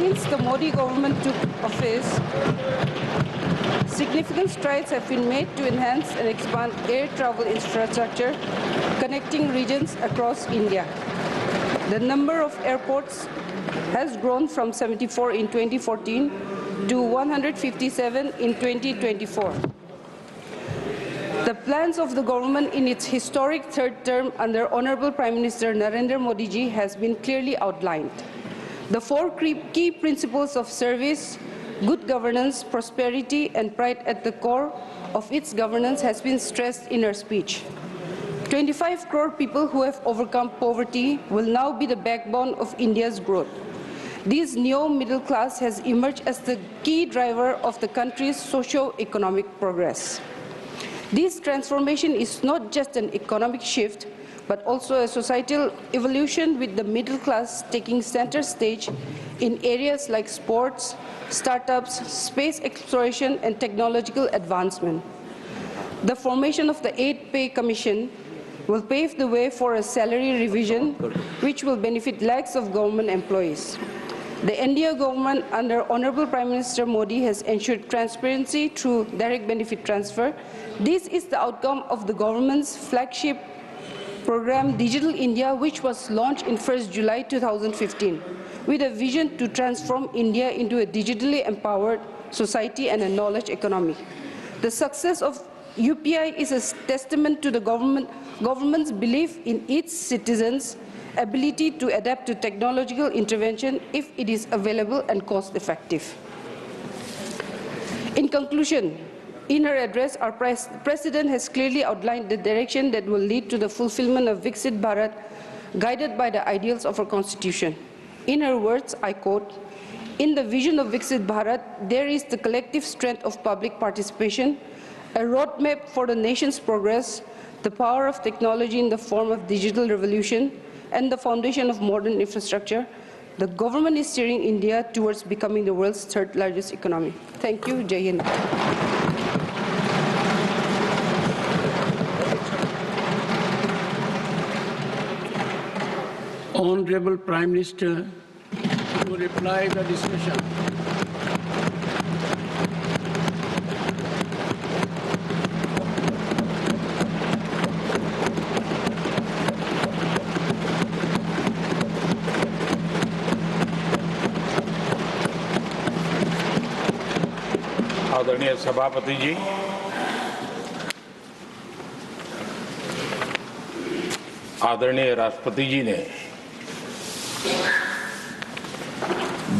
Since the Modi government took office, significant strides have been made to enhance and expand air travel infrastructure connecting regions across India. The number of airports has grown from 74 in 2014 to 157 in 2024. The plans of the government in its historic third term under Honorable Prime Minister Narendra Modi ji has been clearly outlined. The four key principles of service, good governance, prosperity and pride at the core of its governance has been stressed in her speech. 25 crore people who have overcome poverty will now be the backbone of India's growth. This neo-middle class has emerged as the key driver of the country's socio-economic progress. This transformation is not just an economic shift, but also a societal evolution with the middle class taking center stage in areas like sports, startups, space exploration, and technological advancement. The formation of the 8th Pay Commission will pave the way for a salary revision which will benefit lakhs of government employees. The NDA government under Honorable Prime Minister Modi has ensured transparency through direct benefit transfer. This is the outcome of the government's flagship program Digital India, which was launched in 1st July 2015 with a vision to transform India into a digitally empowered society and a knowledge economy. The success of UPI is a testament to the government's belief in its citizens' ability to adapt to technological intervention if it is available and cost-effective. In conclusion, in her address, our President has clearly outlined the direction that will lead to the fulfillment of Viksit Bharat, guided by the ideals of our Constitution. In her words, I quote, "In the vision of Viksit Bharat, there is the collective strength of public participation, a roadmap for the nation's progress, the power of technology in the form of digital revolution, and the foundation of modern infrastructure. The government is steering India towards becoming the world's third largest economy." Thank you. Jai Hind. Honorable Prime Minister to reply the discussion. आदरणीय सभापति जी, आदरणीय राष्ट्रपति जी ने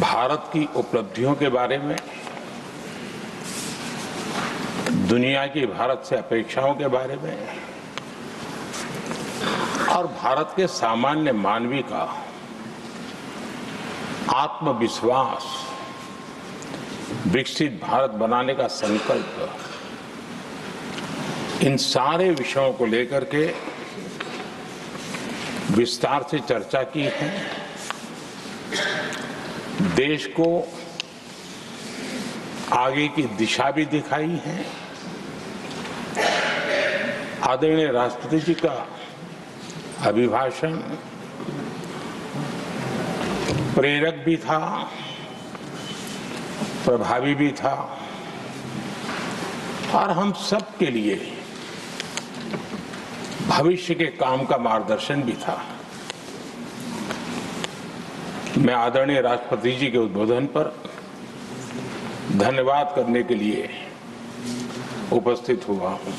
भारत की उपलब्धियों के बारे में, दुनिया की भारत से अपेक्षाओं के बारे में और भारत के सामान्य मानवी का आत्मविश्वास, विकसित भारत बनाने का संकल्प, इन सारे विषयों को लेकर के विस्तार से चर्चा की है। देश को आगे की दिशा भी दिखाई है। आदरणीय राष्ट्रपति जी का अभिभाषण प्रेरक भी था, प्रभावी भी था और हम सब के लिए भविष्य के काम का मार्गदर्शन भी था। मैं आदरणीय राष्ट्रपति जी के उद्बोधन पर धन्यवाद करने के लिए उपस्थित हुआ हूं।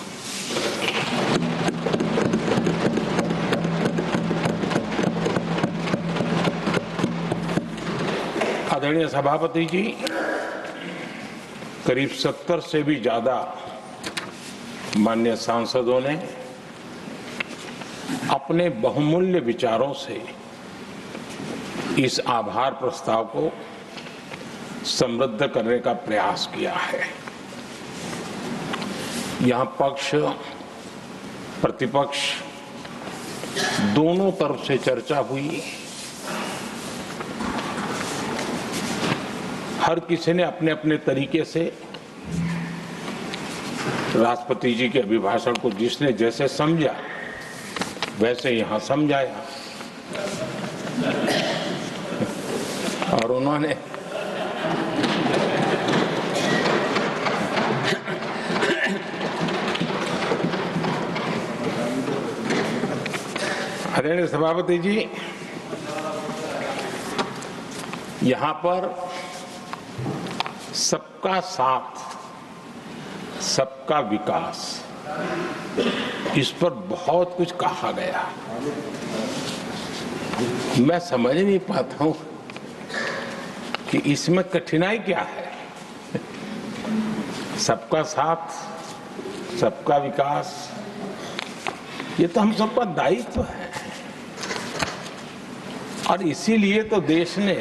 आदरणीय सभापति जी, करीब 70 से भी ज्यादा माननीय सांसदों ने अपने बहुमूल्य विचारों से इस आभार प्रस्ताव को समृद्ध करने का प्रयास किया है। यहां पक्ष प्रतिपक्ष दोनों तरफ से चर्चा हुई। हर किसी ने अपने अपने तरीके से राष्ट्रपति जी के अभिभाषण को जिसने जैसे समझा वैसे यहां समझाया और उन्होंने आदरणीय सभापति जी, यहाँ पर सबका साथ, सबका विकास, इस पर बहुत कुछ कहा गया। मैं समझ नहीं पाता हूं कि इसमें कठिनाई क्या है। सबका साथ, सबका विकास, ये तो हम सबका दायित्व है और इसीलिए तो देश ने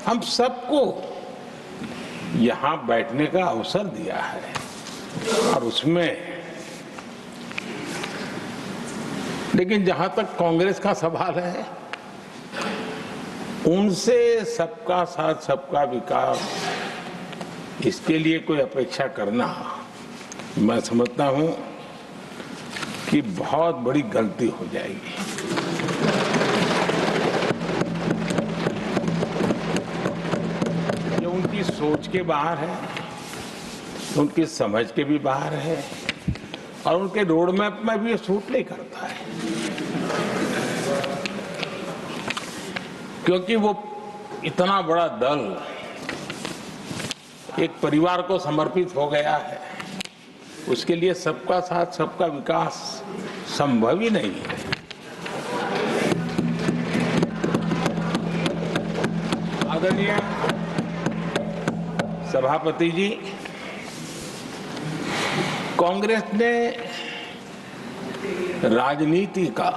हम सबको यहाँ बैठने का अवसर दिया है और उसमें, लेकिन जहां तक कांग्रेस का सवाल है, उनसे सबका साथ, सबका विकास, इसके लिए कोई अपेक्षा करना, मैं समझता हूं कि बहुत बड़ी गलती हो जाएगी। ये उनकी सोच के बाहर है, उनकी समझ के भी बाहर है और उनके रोड मैप में भी ये सूट नहीं करता है, क्योंकि वो इतना बड़ा दल एक परिवार को समर्पित हो गया है, उसके लिए सबका साथ, सबका विकास संभव ही नहीं है। आदरणीय सभापति जी, कांग्रेस ने राजनीति का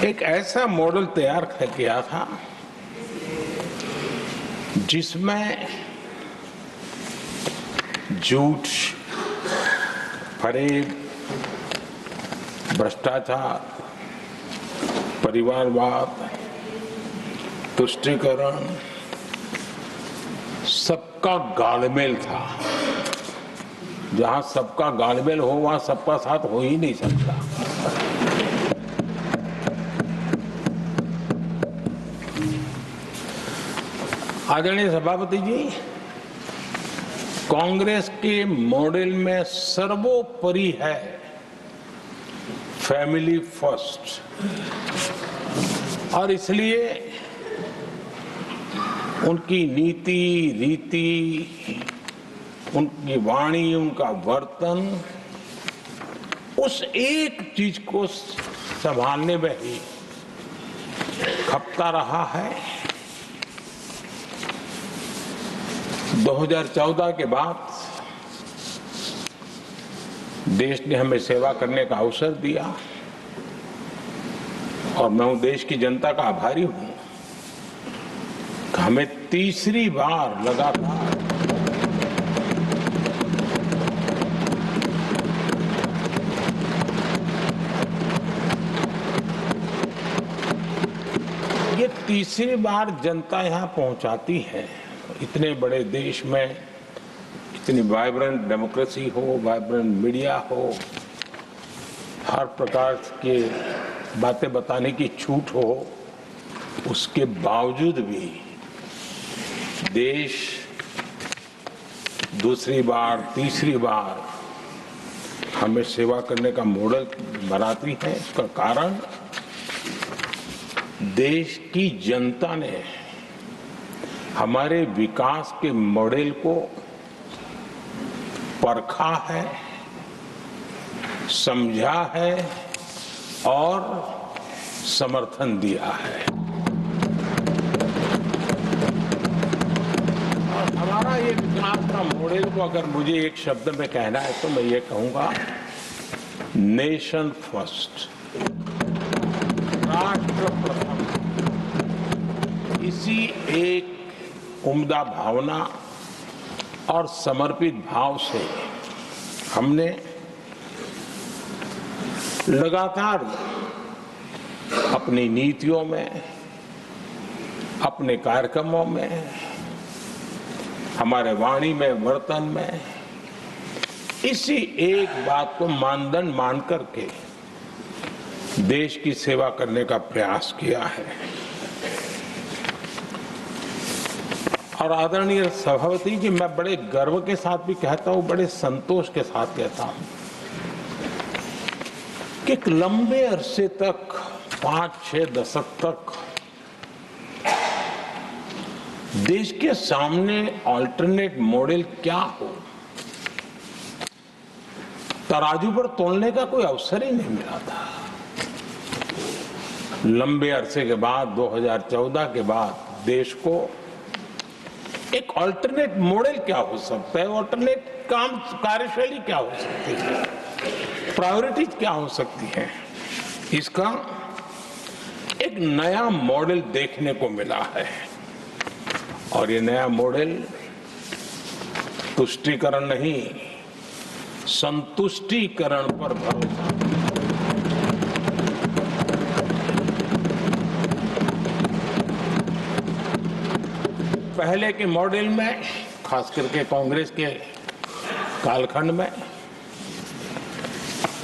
एक ऐसा मॉडल तैयार किया था जिसमें झूठ, फरेब, भ्रष्टाचार, परिवारवाद, तुष्टीकरण, सबका गालमेल था। जहां सबका गालमेल हो वहां सबका साथ हो ही नहीं सकता। आदरणीय सभापति जी, कांग्रेस के मॉडल में सर्वोपरि है फैमिली फर्स्ट और इसलिए उनकी नीति, रीति, उनकी वाणी, उनका वर्तन उस एक चीज को संभालने में ही खपता रहा है। 2014 के बाद देश ने हमें सेवा करने का अवसर दिया और मैं उन देश की जनता का आभारी हूं कि हमें तीसरी बार लगातार ये तीसरी बार जनता यहां पहुंचाती है। इतने बड़े देश में इतनी वाइब्रेंट डेमोक्रेसी हो, वाइब्रेंट मीडिया हो, हर प्रकार के बातें बताने की छूट हो, उसके बावजूद भी देश दूसरी बार, तीसरी बार हमें सेवा करने का मॉडल बनाती है। इसका कारण देश की जनता ने हमारे विकास के मॉडल को परखा है, समझा है और समर्थन दिया है। और हमारा ये विकास का मॉडल को अगर मुझे एक शब्द में कहना है तो मैं ये कहूंगा, नेशन फर्स्ट, राष्ट्र प्रथम। इसी एक उम्दा भावना और समर्पित भाव से हमने लगातार अपनी नीतियों में, अपने कार्यक्रमों में, हमारे वाणी में, वर्तन में इसी एक बात को मानदंड मान करके देश की सेवा करने का प्रयास किया है। और आदरणीय सभापति जी, मैं बड़े गर्व के साथ भी कहता हूं, बड़े संतोष के साथ कहता हूं कि कि एक लंबे अरसे तक 5-6 दशक तक देश के सामने अल्टरनेट मॉडल क्या हो, तराजू पर तोलने का कोई अवसर ही नहीं मिला था। लंबे अरसे के बाद 2014 के बाद देश को एक अल्टरनेट मॉडल क्या हो सकता है, अल्टरनेट कार्यशैली क्या हो सकती है, प्रायोरिटीज क्या हो सकती है, इसका एक नया मॉडल देखने को मिला है। और ये नया मॉडल तुष्टीकरण नहीं, संतुष्टीकरण पर भरोसा। पहले के मॉडल में, खास करके कांग्रेस के कालखंड में,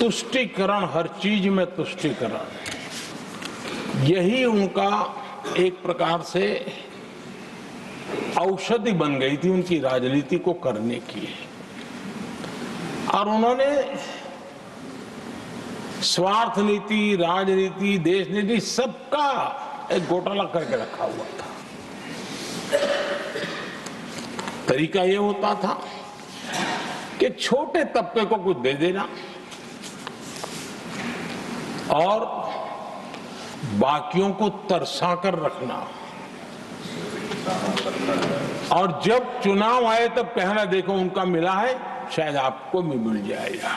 तुष्टीकरण, हर चीज में तुष्टीकरण, यही उनका एक प्रकार से औषधि बन गई थी उनकी राजनीति को करने की। और उन्होंने स्वार्थ नीति, राजनीति, देश नीति, सबका एक घोटाला करके रखा हुआ था। तरीका ये होता था कि छोटे तबके को कुछ दे देना और बाकियों को तरसा कर रखना, और जब चुनाव आए तब कहना देखो उनका मिला है, शायद आपको भी मिल जाएगा।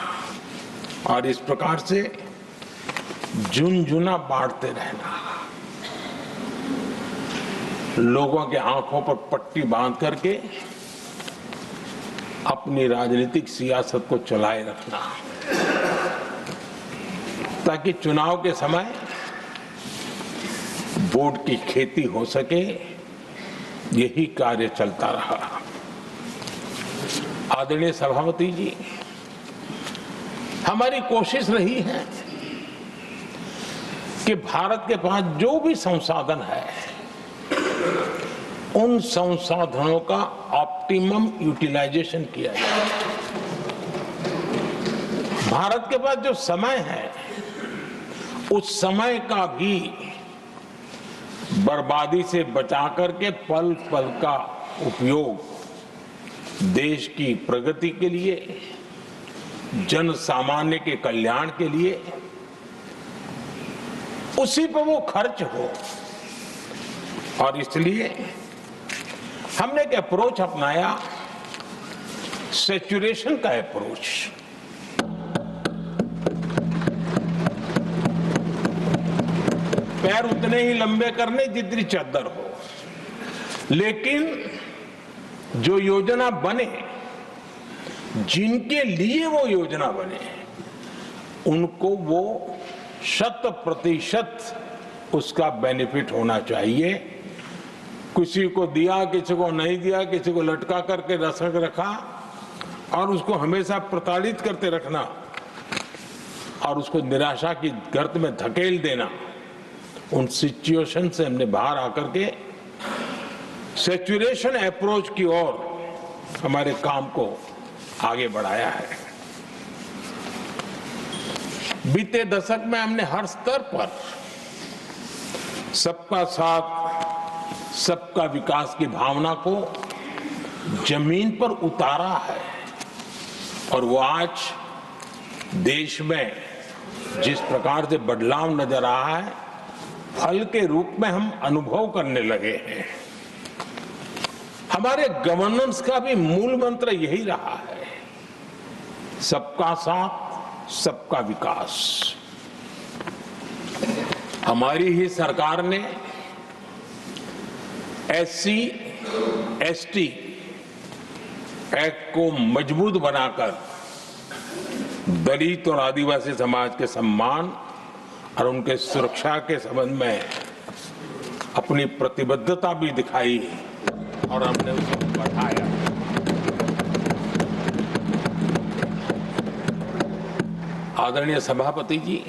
और इस प्रकार से झुनझुना बांटते रहना, लोगों के आंखों पर पट्टी बांध करके अपनी राजनीतिक सियासत को चलाए रखना, ताकि चुनाव के समय वोट की खेती हो सके। यही कार्य चलता रहा। आदरणीय सभापति जी, हमारी कोशिश रही है कि भारत के पास जो भी संसाधन है, उन संसाधनों का ऑप्टिमम यूटिलाइजेशन किया जाए। भारत के पास जो समय है, उस समय का भी बर्बादी से बचा करके पल पल का उपयोग देश की प्रगति के लिए, जन सामान्य के कल्याण के लिए, उसी पर वो खर्च हो। और इसलिए हमने एक अप्रोच अपनाया, सैचुरेशन का अप्रोच। पैर उतने ही लंबे करने जितनी चद्दर हो, लेकिन जो योजना बने, जिनके लिए वो योजना बने, उनको वो 100% उसका बेनिफिट होना चाहिए। किसी को दिया, किसी को नहीं दिया, किसी को लटका करके रसक रखा और उसको हमेशा प्रताड़ित करते रखना और उसको निराशा की गर्त में धकेल देना, उन सिचुएशन से हमने बाहर आकर के सैचुरेशन अप्रोच की ओर हमारे काम को आगे बढ़ाया है। बीते दशक में हमने हर स्तर पर सबका साथ, सबका विकास की भावना को जमीन पर उतारा है, और वो आज देश में जिस प्रकार से बदलाव नजर आ रहा है, फल के रूप में हम अनुभव करने लगे हैं। हमारे गवर्नेंस का भी मूल मंत्र यही रहा है, सबका साथ, सबका विकास। हमारी ही सरकार ने SC, ST एक्ट को मजबूत बनाकर दलित और आदिवासी समाज के सम्मान और उनके सुरक्षा के संबंध में अपनी प्रतिबद्धता भी दिखाई और हमने उसको बढ़ाया। आदरणीय सभापति जी,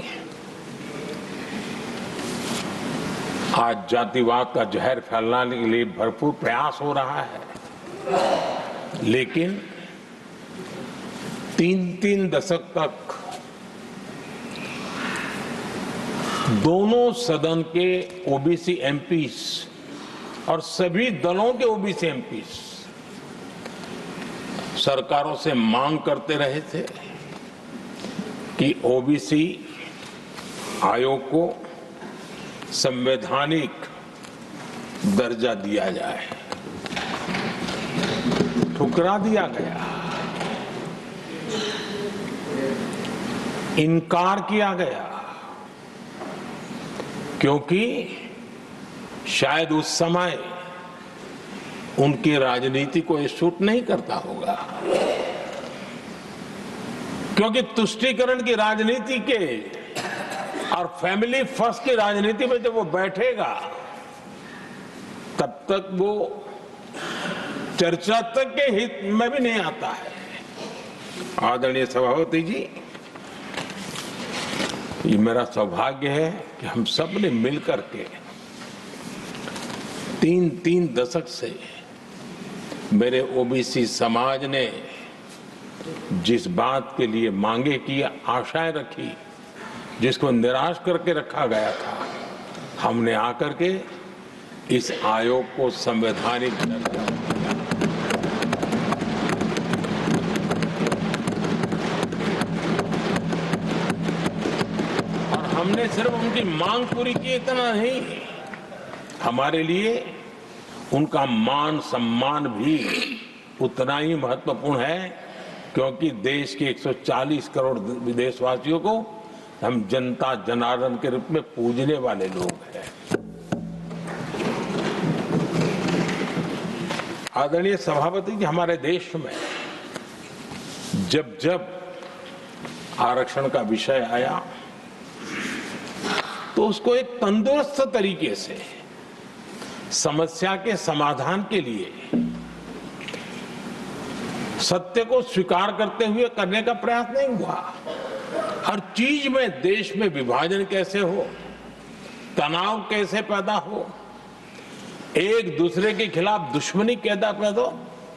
आज जातिवाद का जहर फैलाने के लिए भरपूर प्रयास हो रहा है, लेकिन 3-3 दशक तक दोनों सदन के ओबीसी एमपीस और सभी दलों के ओबीसी एमपीस सरकारों से मांग करते रहे थे कि ओबीसी आयोग को संवैधानिक दर्जा दिया जाए। ठुकरा दिया गया, इनकार किया गया, क्योंकि शायद उस समय उनकी राजनीति को ये सूट नहीं करता होगा, क्योंकि तुष्टीकरण की राजनीति के और फैमिली फर्स्ट की राजनीति में जब वो बैठेगा तब तक वो चर्चा तक के हित में भी नहीं आता है। आदरणीय सभापति जी, ये मेरा सौभाग्य है कि हम सब ने मिलकर के तीन दशक से मेरे ओबीसी समाज ने जिस बात के लिए मांगे की, आशाएं रखी, जिसको निराश करके रखा गया था, हमने आकर के इस आयोग को संवैधानिक दर्जा दिया। और हमने सिर्फ उनकी मांग पूरी की इतना नहीं, हमारे लिए उनका मान सम्मान भी उतना ही महत्वपूर्ण है, क्योंकि देश के 140 करोड़ देशवासियों को हम जनता जनार्दन के रूप में पूजने वाले लोग हैं। आदरणीय सभापति जी, हमारे देश में जब जब आरक्षण का विषय आया तो उसको एक तंदुरुस्त तरीके से समस्या के समाधान के लिए सत्य को स्वीकार करते हुए करने का प्रयास नहीं हुआ। हर चीज में देश में विभाजन कैसे हो, तनाव कैसे पैदा हो, एक दूसरे के खिलाफ दुश्मनी कैसे पैदा हो,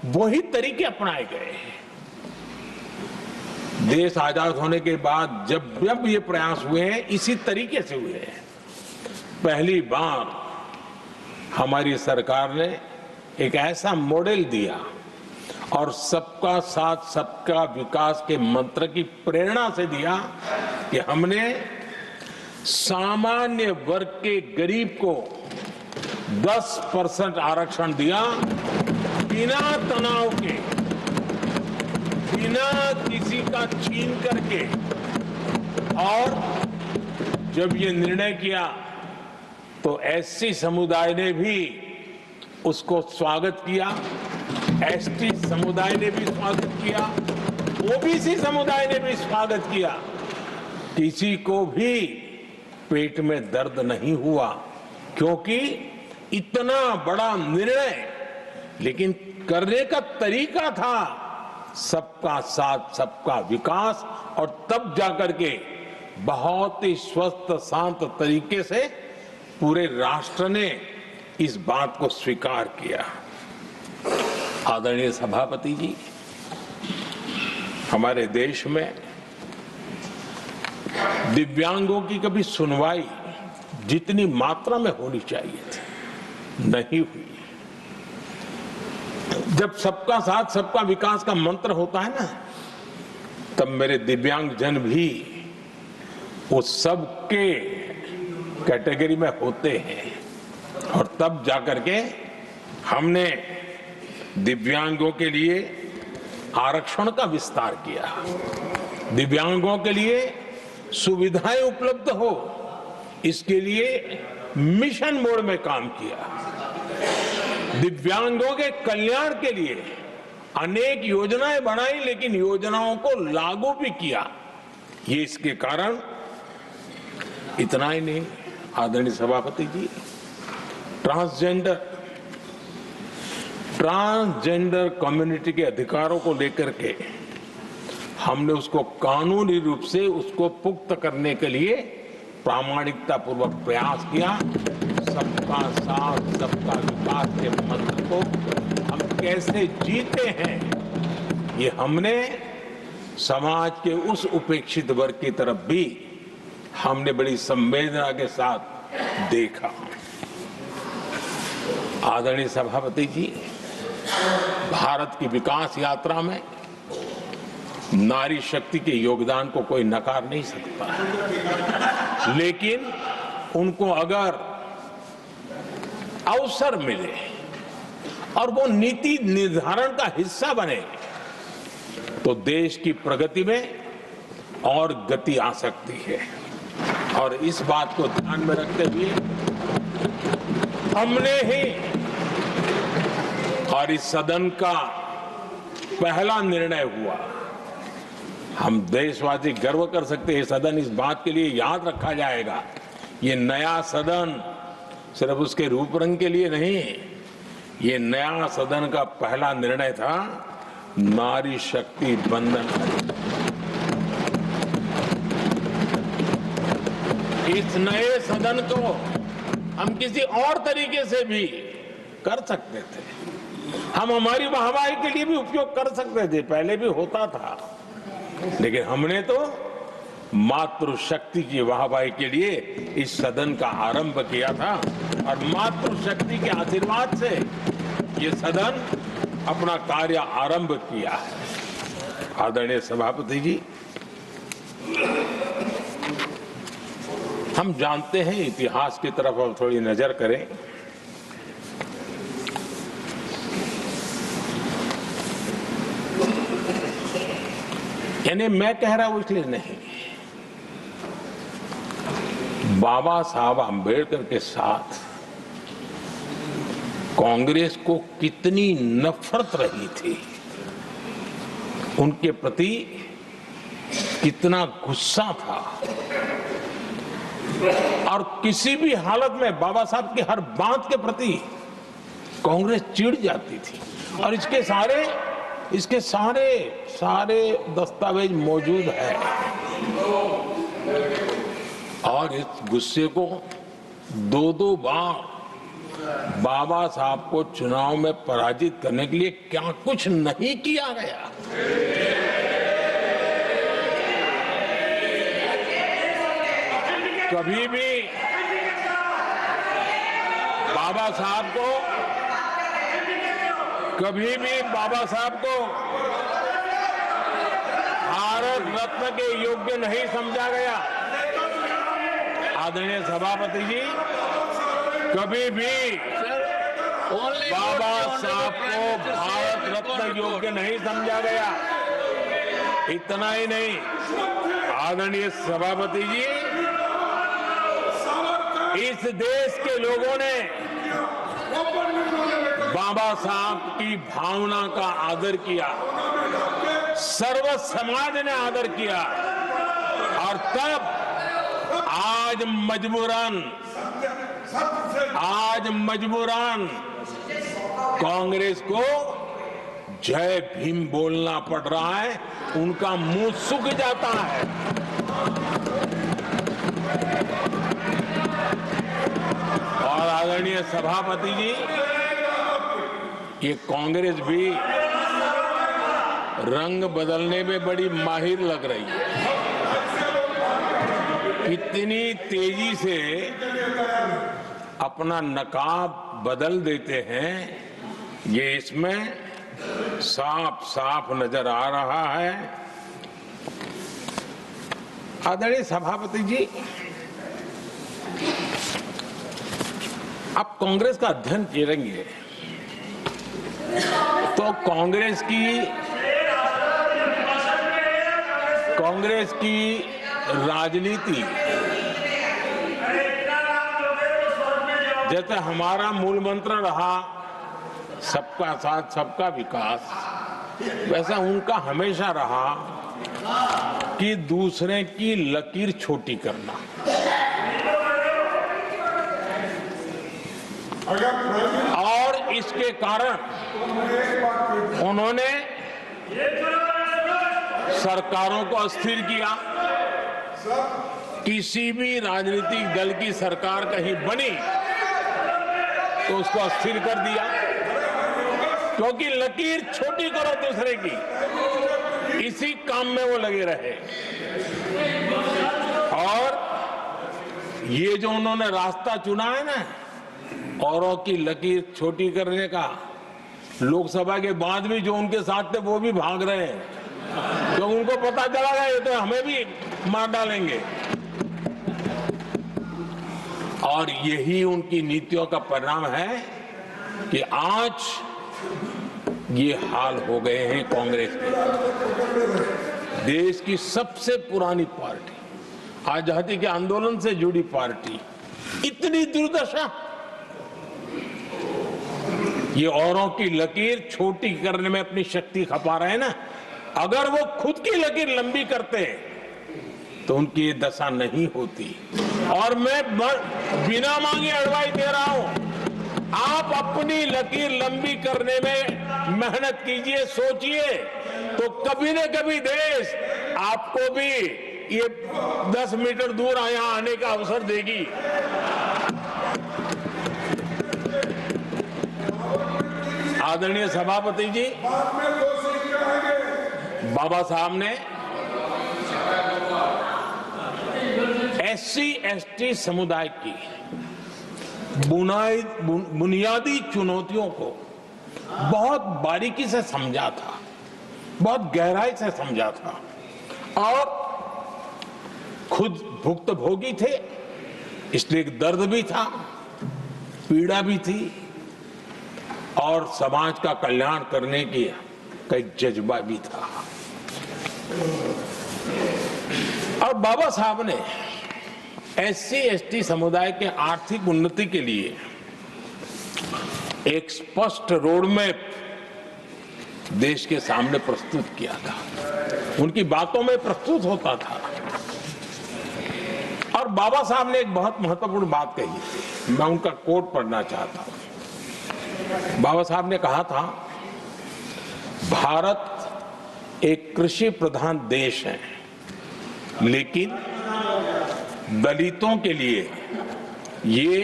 वही तरीके अपनाए गए। देश आजाद होने के बाद जब ये प्रयास हुए हैं, इसी तरीके से हुए हैं। पहली बार हमारी सरकार ने एक ऐसा मॉडल दिया और सबका साथ सबका विकास के मंत्र की प्रेरणा से दिया कि हमने सामान्य वर्ग के गरीब को 10% आरक्षण दिया, बिना तनाव के, बिना किसी का छीन करके। और जब ये निर्णय किया तो एससी समुदाय ने भी उसको स्वागत किया, एसटी समुदाय ने भी स्वागत किया, ओबीसी समुदाय ने भी स्वागत किया। किसी को भी पेट में दर्द नहीं हुआ, क्योंकि इतना बड़ा निर्णय, लेकिन करने का तरीका था सबका साथ सबका विकास, और तब जाकर के बहुत ही स्वस्थ शांत तरीके से पूरे राष्ट्र ने इस बात को स्वीकार किया। आदरणीय सभापति जी, हमारे देश में दिव्यांगों की कभी सुनवाई जितनी मात्रा में होनी चाहिए थी नहीं हुई। जब सबका साथ सबका विकास का मंत्र होता है ना, तब मेरे दिव्यांग जन भी उस सबके कैटेगरी में होते हैं, और तब जाकर के हमने दिव्यांगों के लिए आरक्षण का विस्तार किया, दिव्यांगों के लिए सुविधाएं उपलब्ध हो, इसके लिए मिशन मोड में काम किया, दिव्यांगों के कल्याण के लिए अनेक योजनाएं बनाई, लेकिन योजनाओं को लागू भी किया। ये इसके कारण इतना ही नहीं, आदरणीय सभापति जी, ट्रांसजेंडर कम्युनिटी के अधिकारों को लेकर के हमने उसको कानूनी रूप से उसको पुख्त करने के लिए प्रामाणिकता पूर्वक प्रयास किया। सबका साथ सबका विकास के मंत्र को हम कैसे जीते हैं, ये हमने समाज के उस उपेक्षित वर्ग की तरफ भी हमने बड़ी संवेदना के साथ देखा। आदरणीय सभापति जी, भारत की विकास यात्रा में नारी शक्ति के योगदान को कोई नकार नहीं सकता, लेकिन उनको अगर अवसर मिले और वो नीति निर्धारण का हिस्सा बने तो देश की प्रगति में और गति आ सकती है। और इस बात को ध्यान में रखते हुए हमने ही और इस सदन का पहला निर्णय हुआ, हम देशवासी गर्व कर सकते हैं, सदन इस बात के लिए याद रखा जाएगा, ये नया सदन सिर्फ उसके रूप रंग के लिए नहीं, ये नया सदन का पहला निर्णय था नारी शक्ति बंधन। इस नए सदन को हम किसी और तरीके से भी कर सकते थे, हम हमारी वाहवाही के लिए भी उपयोग कर सकते थे, पहले भी होता था, लेकिन हमने तो मातृशक्ति की वाहवाही के लिए इस सदन का आरंभ किया था और मातृशक्ति के आशीर्वाद से ये सदन अपना कार्य आरंभ किया है। आदरणीय सभापति जी, हम जानते हैं, इतिहास की तरफ अब थोड़ी नजर करें। यानी मैं कह रहा हूं इसलिए नहीं, बाबा साहब आंबेडकर के साथ कांग्रेस को कितनी नफरत रही थी, उनके प्रति कितना गुस्सा था और किसी भी हालत में बाबा साहब की हर बात के प्रति कांग्रेस चिढ़ जाती थी और इसके सारे दस्तावेज मौजूद है। और इस गुस्से को दो बार बाबा साहब को चुनाव में पराजित करने के लिए क्या कुछ नहीं किया गया। कभी भी बाबा साहब को भारत रत्न के योग्य नहीं समझा गया। आदरणीय सभापति जी, कभी भी बाबा साहब को भारत रत्न योग्य नहीं समझा गया। इतना ही नहीं, आदरणीय सभापति जी, इस देश के लोगों ने बाबा साहब की भावना का आदर किया, सर्व समाज ने आदर किया और तब आज मजबूरन कांग्रेस को जय भीम बोलना पड़ रहा है, उनका मुंह सूख जाता है। और आदरणीय सभापति जी, ये कांग्रेस भी रंग बदलने में बड़ी माहिर लग रही है। कितनी तेजी से अपना नकाब बदल देते हैं, ये इसमें साफ साफ नजर आ रहा है। आदरणीय सभापति जी, आप कांग्रेस का अध्ययन करेंगे तो कांग्रेस की राजनीति, जैसे हमारा मूल मंत्र रहा सबका साथ सबका विकास, वैसा उनका हमेशा रहा कि दूसरे की लकीर छोटी करना। और इसके कारण उन्होंने सरकारों को अस्थिर किया। किसी भी राजनीतिक दल की सरकार कहीं बनी तो उसको अस्थिर कर दिया, क्योंकि लकीर छोटी करो दूसरे की, इसी काम में वो लगे रहे। और ये जो उन्होंने रास्ता चुना है ना, औरों की लकीर छोटी करने का, लोकसभा के बाद भी जो उनके साथ थे वो भी भाग रहे हैं, तो उनको पता चला गया ये तो हमें भी मार डालेंगे। और यही उनकी नीतियों का परिणाम है कि आज ये हाल हो गए हैं कांग्रेस के। देश की सबसे पुरानी पार्टी, आजादी के आंदोलन से जुड़ी पार्टी, इतनी दुर्दशा। ये औरों की लकीर छोटी करने में अपनी शक्ति खपा रहे हैं ना। अगर वो खुद की लकीर लंबी करते तो उनकी ये दशा नहीं होती। और मैं बिना मांगे एडवाइस दे रहा हूं, आप अपनी लकीर लंबी करने में मेहनत कीजिए, सोचिए, तो कभी न कभी देश आपको भी ये 10 मीटर दूर यहां आने का अवसर देगी। आदरणीय सभापति जी, बाबा साहब ने SC/ST समुदाय की बुनियादी चुनौतियों को बहुत बारीकी से समझा था, बहुत गहराई से समझा था, और खुद भुक्तभोगी थे, इसलिए एक दर्द भी था, पीड़ा भी थी, और समाज का कल्याण करने की का एक जज्बा भी था। और बाबा साहब ने SC/ST समुदाय के आर्थिक उन्नति के लिए एक स्पष्ट रोडमैप देश के सामने प्रस्तुत किया था। उनकी बातों में प्रस्तुत होता था। और बाबा साहब ने एक बहुत महत्वपूर्ण बात कही थी, मैं उनका कोट पढ़ना चाहता हूं। बाबा साहब ने कहा था, भारत एक कृषि प्रधान देश है, लेकिन दलितों के लिए ये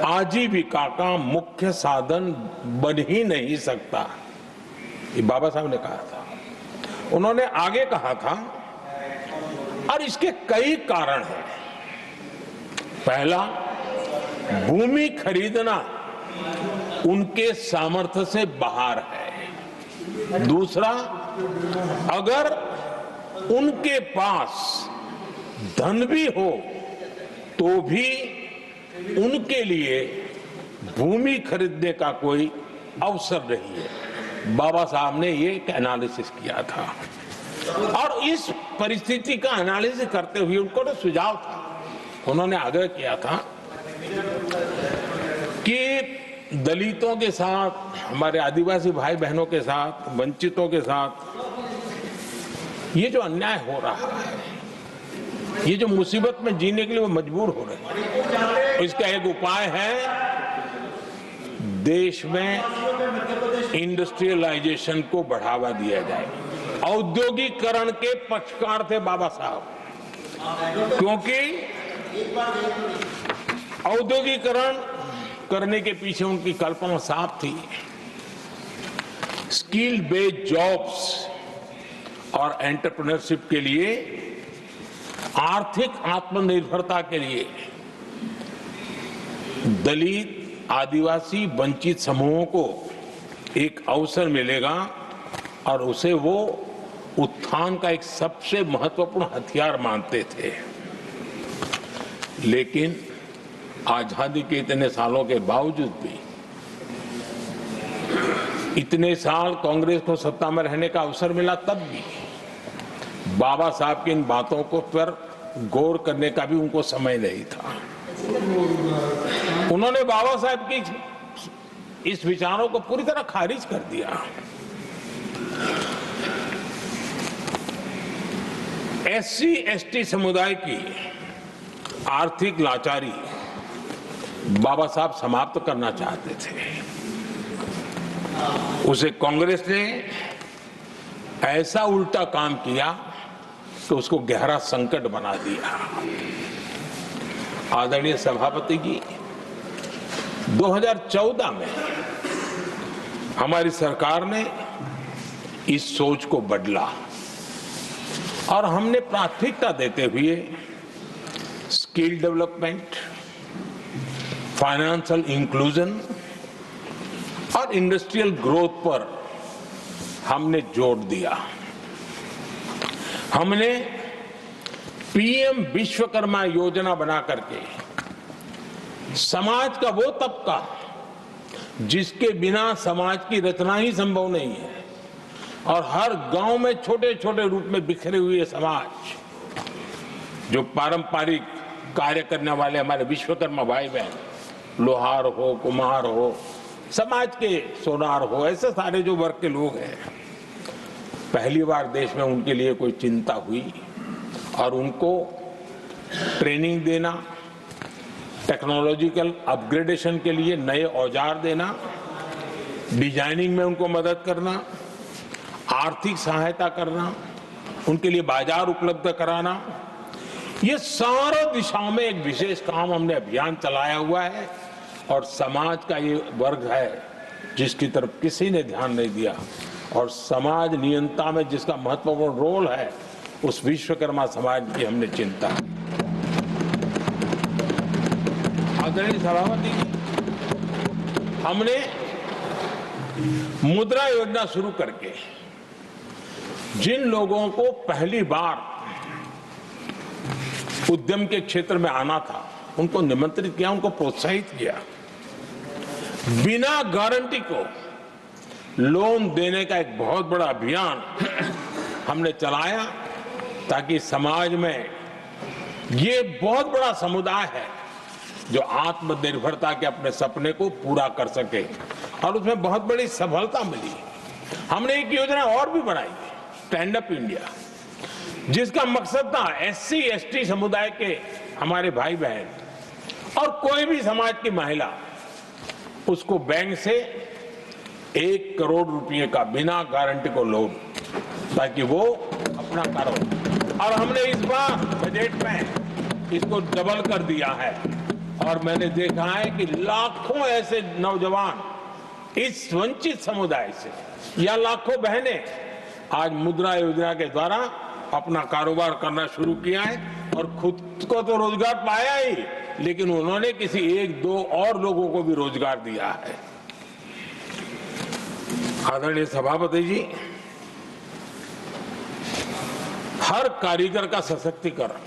आजीविका का मुख्य साधन बन ही नहीं सकता। ये बाबा साहब ने कहा था। उन्होंने आगे कहा था, और इसके कई कारण हैं। पहला, भूमि खरीदना उनके सामर्थ्य से बाहर है। दूसरा, अगर उनके पास धन भी हो तो भी उनके लिए भूमि खरीदने का कोई अवसर नहीं है। बाबा साहब ने ये एक एनालिसिस किया था, और इस परिस्थिति का एनालिसिस करते हुए उनको तो सुझाव था, उन्होंने आग्रह किया था कि दलितों के साथ, हमारे आदिवासी भाई बहनों के साथ, वंचितों के साथ ये जो अन्याय हो रहा है, ये जो मुसीबत में जीने के लिए वो मजबूर हो रहे हैं, इसका एक उपाय है, देश में इंडस्ट्रियलाइजेशन को बढ़ावा दिया जाए। औद्योगिकरण के पक्षकार थे बाबा साहब, क्योंकि औद्योगिकरण करने के पीछे उनकी कल्पना साफ थी। स्किल बेस्ड जॉब्स और एंटरप्रेन्योरशिप के लिए, आर्थिक आत्मनिर्भरता के लिए दलित, आदिवासी, वंचित समूहों को एक अवसर मिलेगा, और उसे वो उत्थान का एक सबसे महत्वपूर्ण हथियार मानते थे। लेकिन आजादी के इतने सालों के बावजूद भी, इतने साल कांग्रेस को सत्ता में रहने का अवसर मिला, तब भी बाबा साहब की इन बातों को पर गौर करने का भी उनको समय नहीं था। उन्होंने बाबा साहब की इस विचारों को पूरी तरह खारिज कर दिया। SC/ST समुदाय की आर्थिक लाचारी बाबा साहब समाप्त करना चाहते थे। उसे कांग्रेस ने ऐसा उल्टा काम किया कि उसको गहरा संकट बना दिया। आदरणीय सभापति जी, 2014 में हमारी सरकार ने इस सोच को बदला, और हमने प्राथमिकता देते हुए स्किल डेवलपमेंट, फाइनेंशियल इंक्लूजन और इंडस्ट्रियल ग्रोथ पर हमने जोर दिया। हमने पीएम विश्वकर्मा योजना बना करके समाज का वो तबका जिसके बिना समाज की रचना ही संभव नहीं है, और हर गांव में छोटे छोटे रूप में बिखरे हुए समाज, जो पारंपरिक कार्य करने वाले हमारे विश्वकर्मा भाई बहन, लोहार हो, कुम्हार हो, समाज के सोनार हो, ऐसे सारे जो वर्ग के लोग हैं, पहली बार देश में उनके लिए कोई चिंता हुई और उनको ट्रेनिंग देना, टेक्नोलॉजिकल अपग्रेडेशन के लिए नए औजार देना, डिजाइनिंग में उनको मदद करना, आर्थिक सहायता करना, उनके लिए बाजार उपलब्ध कराना, ये सारा दिशाओं में एक विशेष काम हमने अभियान चलाया हुआ है। और समाज का ये वर्ग है जिसकी तरफ किसी ने ध्यान नहीं दिया, और समाज नियंत्रण में जिसका महत्वपूर्ण रोल है, उस विश्वकर्मा समाज की हमने चिंता। आदरणीय सभापति जी, हमने मुद्रा योजना शुरू करके जिन लोगों को पहली बार उद्यम के क्षेत्र में आना था, उनको निमंत्रित किया, उनको प्रोत्साहित किया। बिना गारंटी को लोन देने का एक बहुत बड़ा अभियान हमने चलाया, ताकि समाज में ये बहुत बड़ा समुदाय है जो आत्मनिर्भरता के अपने सपने को पूरा कर सके, और उसमें बहुत बड़ी सफलता मिली। हमने एक योजना और भी बनाई, स्टैंड अप इंडिया, जिसका मकसद था एससी एसटी समुदाय के हमारे भाई बहन और कोई भी समाज की महिला, उसको बैंक से 1 करोड़ रुपए का बिना गारंटी को लोन, ताकि वो अपना कारोबार। और हमने इस बार बजट में इसको डबल कर दिया है, और मैंने देखा है कि लाखों ऐसे नौजवान इस वंचित समुदाय से, या लाखों बहनें आज मुद्रा योजना के द्वारा अपना कारोबार करना शुरू किया है, और खुद को तो रोजगार पाया ही, लेकिन उन्होंने किसी 1-2 और लोगों को भी रोजगार दिया है। आदरणीय सभापति जी, हर कारीगर का सशक्तिकरण,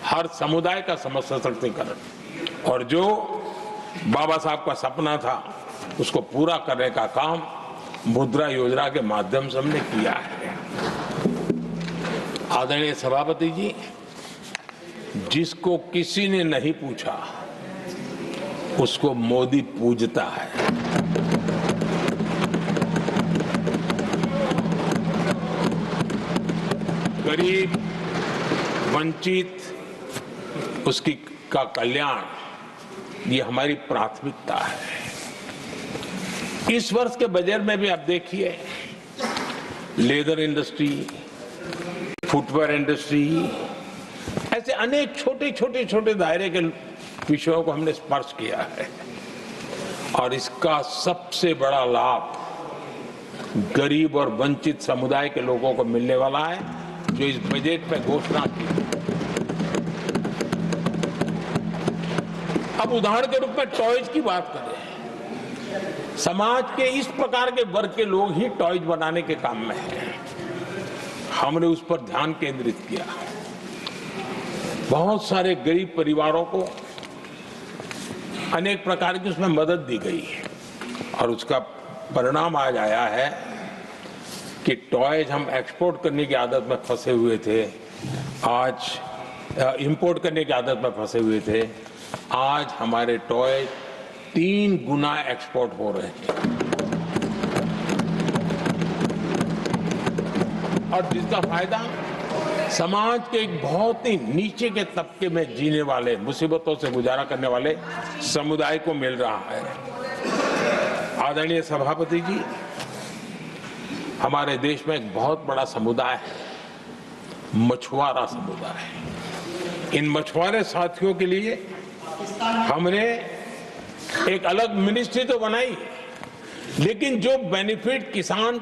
हर समुदाय का सशक्तिकरण, और जो बाबा साहब का सपना था उसको पूरा करने का काम मुद्रा योजना के माध्यम से हमने किया है। आदरणीय सभापति जी, जिसको किसी ने नहीं पूछा उसको मोदी पूजता है। गरीब, वंचित, उसकी का कल्याण, ये हमारी प्राथमिकता है। इस वर्ष के बजट में भी आप देखिए, लेदर इंडस्ट्री, फुटवेयर इंडस्ट्री, ऐसे अनेक छोटे दायरे के विषयों को हमने स्पर्श किया है, और इसका सबसे बड़ा लाभ गरीब और वंचित समुदाय के लोगों को मिलने वाला है, जो इस बजट में घोषणा की। अब उदाहरण के रूप में टॉयज की बात करें, समाज के इस प्रकार के वर्ग के लोग ही टॉयज बनाने के काम में हैं। हमने उस पर ध्यान केंद्रित किया, बहुत सारे गरीब परिवारों को अनेक प्रकार की उसमें मदद दी गई, और उसका परिणाम आज आया है कि टॉयज हम एक्सपोर्ट करने की आदत में फंसे हुए थे, आज इंपोर्ट करने की आदत में फंसे हुए थे, आज हमारे टॉय 3 गुना एक्सपोर्ट हो रहे हैं, और जिसका फायदा समाज के एक बहुत ही नीचे के तबके में जीने वाले, मुसीबतों से गुजारा करने वाले समुदाय को मिल रहा है। आदरणीय सभापति जी, हमारे देश में एक बहुत बड़ा समुदाय है, मछुआरा समुदाय। इन मछुआरे साथियों के लिए हमने एक अलग मिनिस्ट्री तो बनाई, लेकिन जो बेनिफिट किसान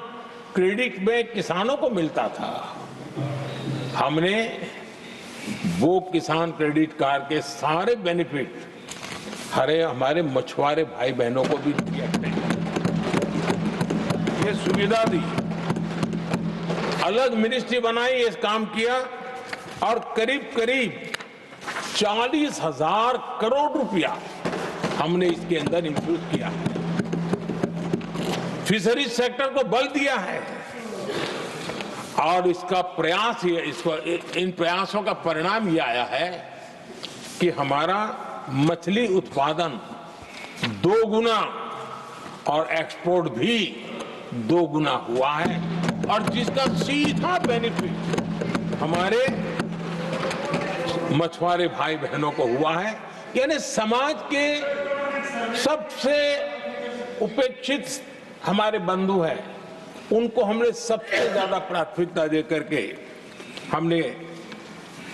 क्रेडिट में किसानों को मिलता था, हमने वो किसान क्रेडिट कार्ड के सारे बेनिफिट हमारे मछुआरे भाई बहनों को भी दिए हैं। ये सुविधा दी, अलग मिनिस्ट्री बनाई, ये काम किया और करीब करीब 40,000 करोड़ रुपया हमने इसके अंदर इंफ्यूज किया है। फिशरीज सेक्टर को बल दिया है और इसका प्रयास इन प्रयासों का परिणाम ये आया है कि हमारा मछली उत्पादन 2 गुना और एक्सपोर्ट भी 2 गुना हुआ है और जिसका सीधा बेनिफिट हमारे मछुआरे भाई बहनों को हुआ है। यानी समाज के सबसे उपेक्षित हमारे बंधु हैं, उनको हमने सबसे ज्यादा प्राथमिकता दे करके हमने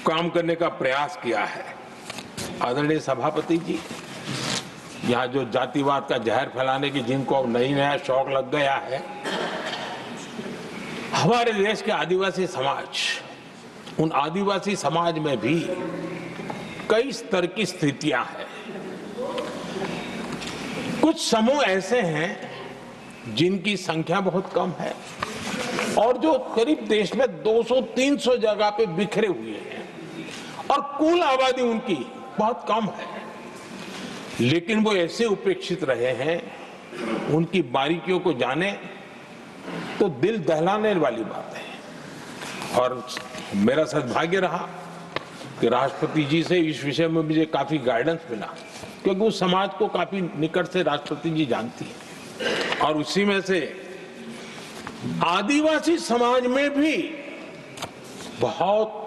काम करने का प्रयास किया है। आदरणीय सभापति जी, यहाँ जो जातिवाद का जहर फैलाने की जिनको अब नया शौक लग गया है, हमारे देश के आदिवासी समाज, उन आदिवासी समाज में भी कई स्तर की स्थितियां हैं। कुछ समूह ऐसे हैं जिनकी संख्या बहुत कम है और जो करीब देश में 200-300 जगह पे बिखरे हुए हैं और कुल आबादी उनकी बहुत कम है, लेकिन वो ऐसे उपेक्षित रहे हैं, उनकी बारीकियों को जाने तो दिल दहलाने वाली बात है। और मेरा सद्भाग्य रहा कि राष्ट्रपति जी से इस विषय में मुझे काफी गाइडेंस मिला, क्योंकि उस समाज को काफी निकट से राष्ट्रपति जी जानती है और उसी में से आदिवासी समाज में भी बहुत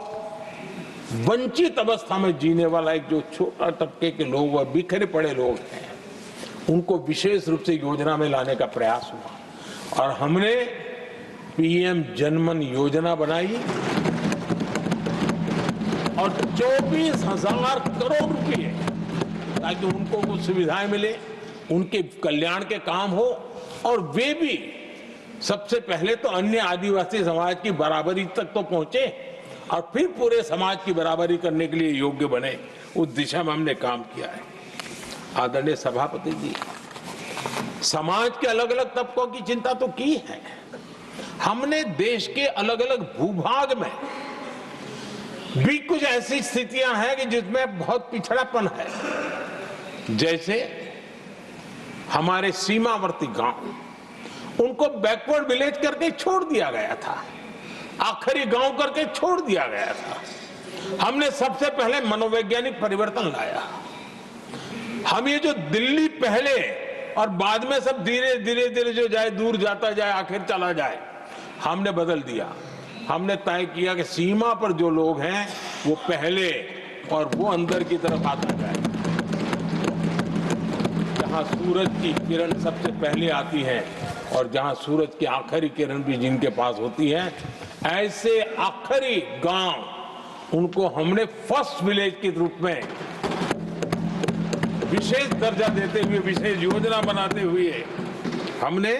वंचित अवस्था में जीने वाला एक जो छोटा तबके के लोग व बिखरे पड़े लोग हैं, उनको विशेष रूप से योजना में लाने का प्रयास हुआ और हमने पीएम जनमन योजना बनाई और 24,000 करोड़ रुपए ताकि उनको कुछ सुविधाएं मिले, उनके कल्याण के काम हो और वे भी सबसे पहले तो अन्य आदिवासी समाज की बराबरी तक तो पहुंचे और फिर पूरे समाज की बराबरी करने के लिए योग्य बने। उस दिशा में हमने काम किया है। आदरणीय सभापति जी, समाज के अलग अलग तबकों की चिंता तो की है। हमने देश के अलग अलग भूभाग में भी कुछ ऐसी स्थितियां हैं कि जिसमें बहुत पिछड़ापन है, जैसे हमारे सीमावर्ती गांव, उनको बैकवर्ड विलेज करके छोड़ दिया गया था, आखिरी गांव करके छोड़ दिया गया था। हमने सबसे पहले मनोवैज्ञानिक परिवर्तन लाया। हम ये जो दिल्ली पहले और बाद में सब धीरे धीरे जो जाए दूर जाता जाए आखिर चला जाए, हमने बदल दिया। हमने तय किया कि सीमा पर जो लोग हैं वो पहले और वो अंदर की तरफ आता जाए। जहां सूरज की किरण सबसे पहले आती है और जहां सूरज की आखिरी किरण भी जिनके पास होती है, ऐसे आखिरी गांव उनको हमने फर्स्ट विलेज के रूप में विशेष दर्जा देते हुए, विशेष योजना बनाते हुए हमने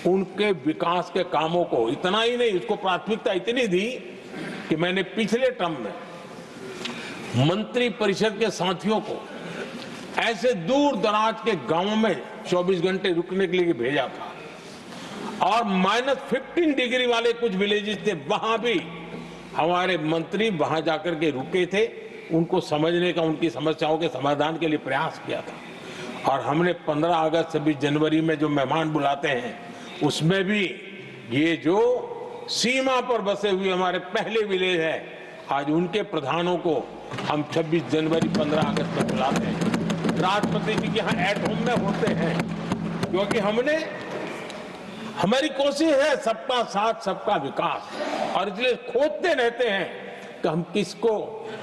उनके विकास के कामों को, इतना ही नहीं, उसको प्राथमिकता इतनी दी कि मैंने पिछले टर्म में मंत्री परिषद के साथियों को ऐसे दूर दराज के गांवों में 24 घंटे रुकने के लिए भेजा था और -15 डिग्री वाले कुछ विलेजेस थे, वहां भी हमारे मंत्री वहां जाकर के रुके थे, उनको समझने का, उनकी समस्याओं के समाधान के लिए प्रयास किया था। और हमने 15 अगस्त 26 जनवरी में जो मेहमान बुलाते हैं, उसमें भी ये जो सीमा पर बसे हुए हमारे पहले विलेज है, आज उनके प्रधानों को हम 26 जनवरी 15 अगस्त में बुलाते हैं। राष्ट्रपति जी के यहाँ एट होम में होते हैं, क्योंकि हमारी कोशिश है सबका साथ सबका विकास, और इसलिए खोजते रहते हैं कि हम किसको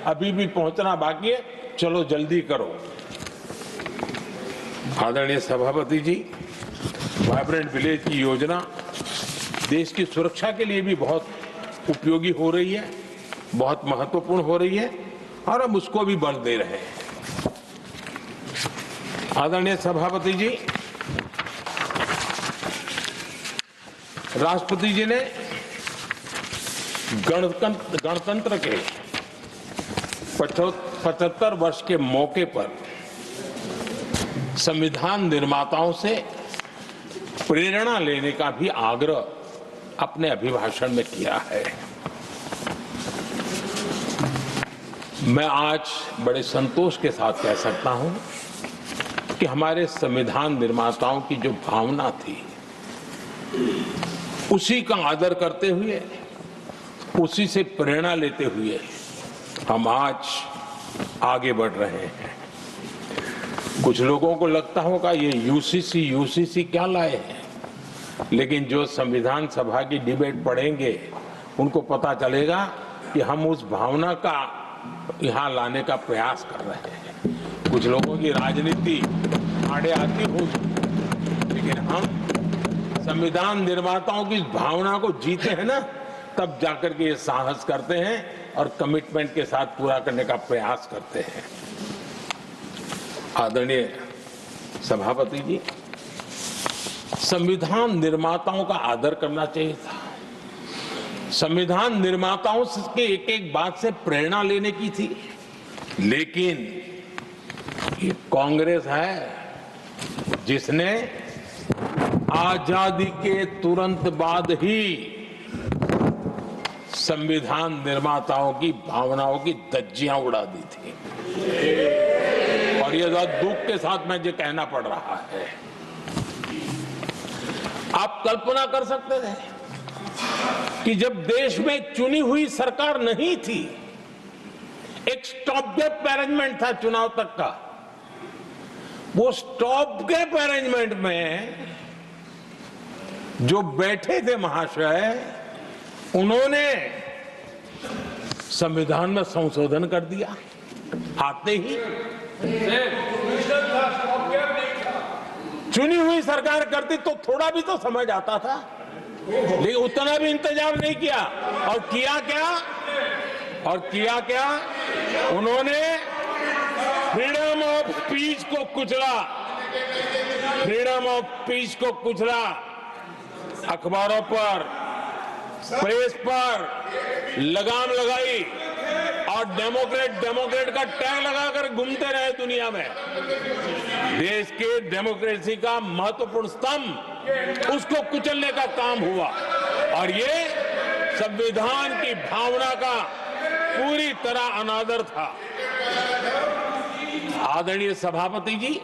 अभी भी पहुंचना बाकी है, चलो जल्दी करो। आदरणीय सभापति जी, वाइब्रेंट विलेज की योजना देश की सुरक्षा के लिए भी बहुत उपयोगी हो रही है, बहुत महत्वपूर्ण हो रही है और हम उसको भी बल दे रहे हैं। आदरणीय सभापति जी, राष्ट्रपति जी ने गणतंत्र के 75 वर्ष के मौके पर संविधान निर्माताओं से प्रेरणा लेने का भी आग्रह अपने अभिभाषण में किया है। मैं आज बड़े संतोष के साथ कह सकता हूं कि हमारे संविधान निर्माताओं की जो भावना थी, उसी का आदर करते हुए, उसी से प्रेरणा लेते हुए हम आज आगे बढ़ रहे हैं। कुछ लोगों को लगता होगा ये यूसीसी क्या लाए हैं, लेकिन जो संविधान सभा की डिबेट पढ़ेंगे उनको पता चलेगा कि हम उस भावना का यहाँ लाने का प्रयास कर रहे हैं। कुछ लोगों की राजनीति आड़े आती होगी, लेकिन हम संविधान निर्माताओं की भावना को जीते हैं ना, तब जाकर के ये साहस करते हैं और कमिटमेंट के साथ पूरा करने का प्रयास करते हैं। आदरणीय सभापति जी, संविधान निर्माताओं का आदर करना चाहिए था। संविधान निर्माताओं के एक एक बात से प्रेरणा लेने की थी, लेकिन ये कांग्रेस है जिसने आजादी के तुरंत बाद ही संविधान निर्माताओं की भावनाओं की धज्जियां उड़ा दी थी। और ये दुख के साथ मैं ये कहना पड़ रहा है। आप कल्पना कर सकते थे कि जब देश में चुनी हुई सरकार नहीं थी, एक स्टॉप गैप अरेंजमेंट था चुनाव तक का, वो स्टॉप गैप अरेंजमेंट में जो बैठे थे महाशय, उन्होंने संविधान में संशोधन कर दिया आते ही। चुनी हुई सरकार करती तो थोड़ा भी तो समझ आता था, लेकिन उतना भी इंतजाम नहीं किया। और किया क्या उन्होंने फ्रीडम ऑफ स्पीच को कुचला, फ्रीडम ऑफ स्पीच को कुचला। अखबारों पर, प्रेस पर लगाम लगाई और डेमोक्रेट का टैग लगाकर घूमते रहे दुनिया में। देश के डेमोक्रेसी का महत्वपूर्ण स्तंभ, उसको कुचलने का काम हुआ। और ये संविधान की भावना का पूरी तरह अनादर था। आदरणीय सभापति जी,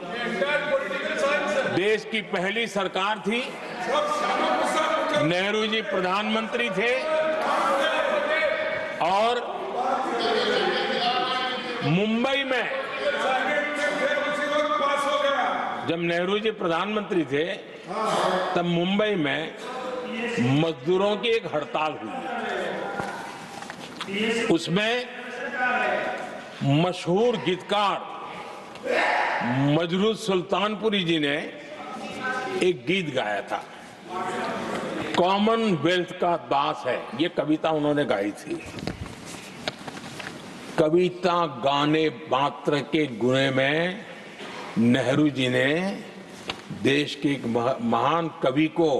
देश की पहली सरकार थी, नेहरू जी प्रधानमंत्री थे, और मुंबई में जब नेहरू जी प्रधानमंत्री थे, तब मुंबई में मजदूरों की एक हड़ताल हुई। उसमें मशहूर गीतकार मजरूह सुल्तानपुरी जी ने एक गीत गाया था, कॉमनवेल्थ का दास है। ये कविता उन्होंने गाई थी। कविता गाने मात्र के गुणे में नेहरू जी ने देश के एक महान कवि को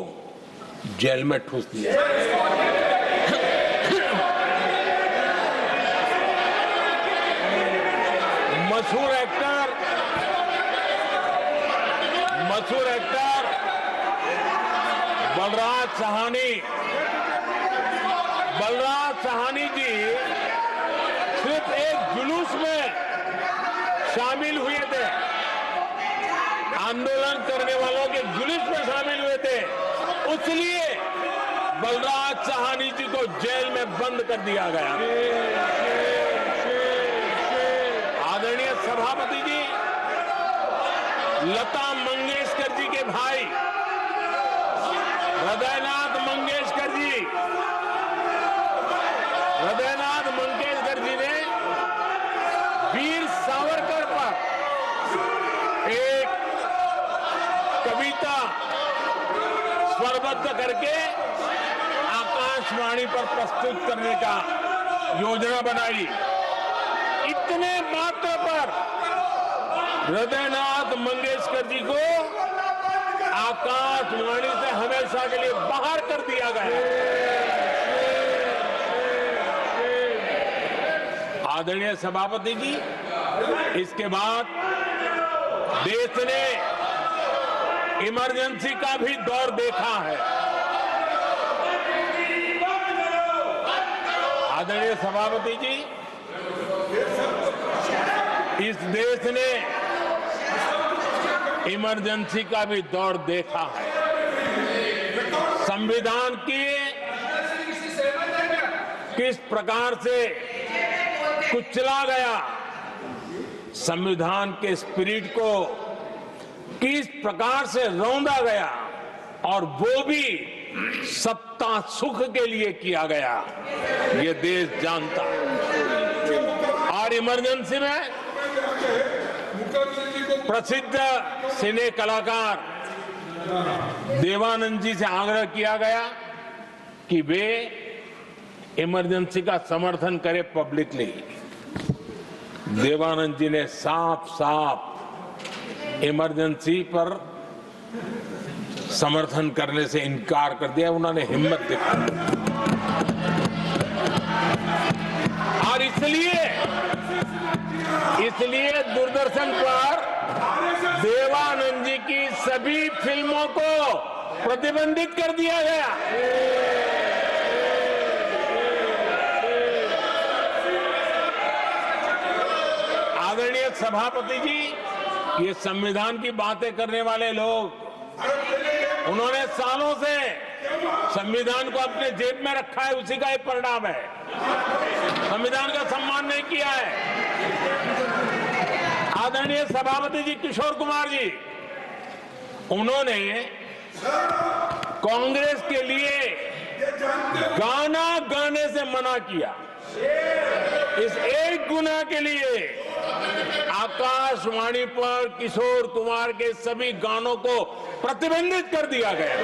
जेल में ठूस दिया। मशहूर एक्टर बलराज साहनी जी सिर्फ एक जुलूस में शामिल हुए थे, आंदोलन करने वालों के जुलूस में शामिल हुए थे, इसलिए बलराज साहनी जी को जेल में बंद कर दिया गया। आदरणीय सभापति जी, लता मंगेशकर जी के भाई हृदयनाथ मंगेशकर जी ने वीर सावरकर पर एक कविता स्वरबद्ध करके आकाशवाणी पर प्रस्तुत करने का योजना बनाई। इतने मात्र पर हृदयनाथ मंगेशकर जी को आकाशवाणी से हमेशा के लिए बाहर कर दिया गया। आदरणीय सभापति जी, इसके बाद देश ने इमरजेंसी का भी दौर देखा है। आदरणीय सभापति जी, इस देश ने इमरजेंसी का भी दौर देखा है। संविधान की किस प्रकार से कुचला गया, संविधान के स्पिरिट को किस प्रकार से रौंदा गया, और वो भी सत्ता सुख के लिए किया गया, ये देश जानता है। और इमरजेंसी में प्रसिद्ध सिने कलाकार देवानंद जी से आग्रह किया गया कि वे इमरजेंसी का समर्थन करें पब्लिकली। देवानंद जी ने साफ साफ इमरजेंसी पर समर्थन करने से इनकार कर दिया। उन्होंने हिम्मत दिखाई, और इसलिए दूरदर्शन पर देवानंद जी की सभी फिल्मों को प्रतिबंधित कर दिया गया। आदरणीय सभापति जी, ये संविधान की बातें करने वाले लोग, उन्होंने सालों से संविधान को अपने जेब में रखा है, उसी का एक परिणाम है। संविधान का सम्मान नहीं किया है। आदरणीय सभापति जी किशोर कुमार जी, उन्होंने कांग्रेस के लिए गाना गाने से मना किया। इस एक गुनाह के लिए आकाशवाणी पर किशोर कुमार के सभी गानों को प्रतिबंधित कर दिया गया।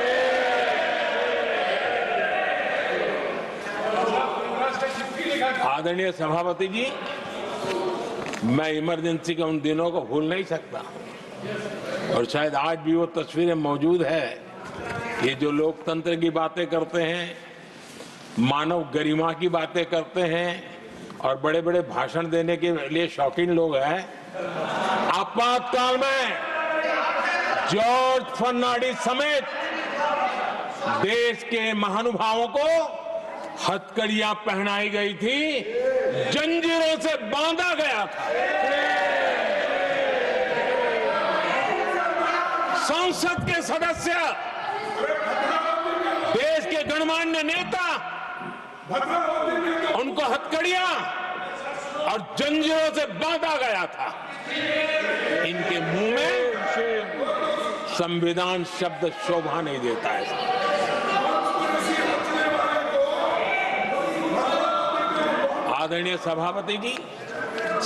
आदरणीय सभापति जी, मैं इमरजेंसी के उन दिनों को भूल नहीं सकता, और शायद आज भी वो तस्वीरें मौजूद है। ये जो लोकतंत्र की बातें करते हैं, मानव गरिमा की बातें करते हैं, और बड़े बड़े भाषण देने के लिए शौकीन लोग हैं, आपातकाल में जॉर्ज फर्नांडिस समेत देश के महानुभावों को हथकड़ियां पहनाई गई थी, जंजीरों से बांधा गया था। संसद के सदस्य, देश के गणमान्य नेता, उनको हथकड़ियां और जंजीरों से बांधा गया था। इनके मुंह में संविधान शब्द शोभा नहीं देता है। आदरणीय सभापति जी,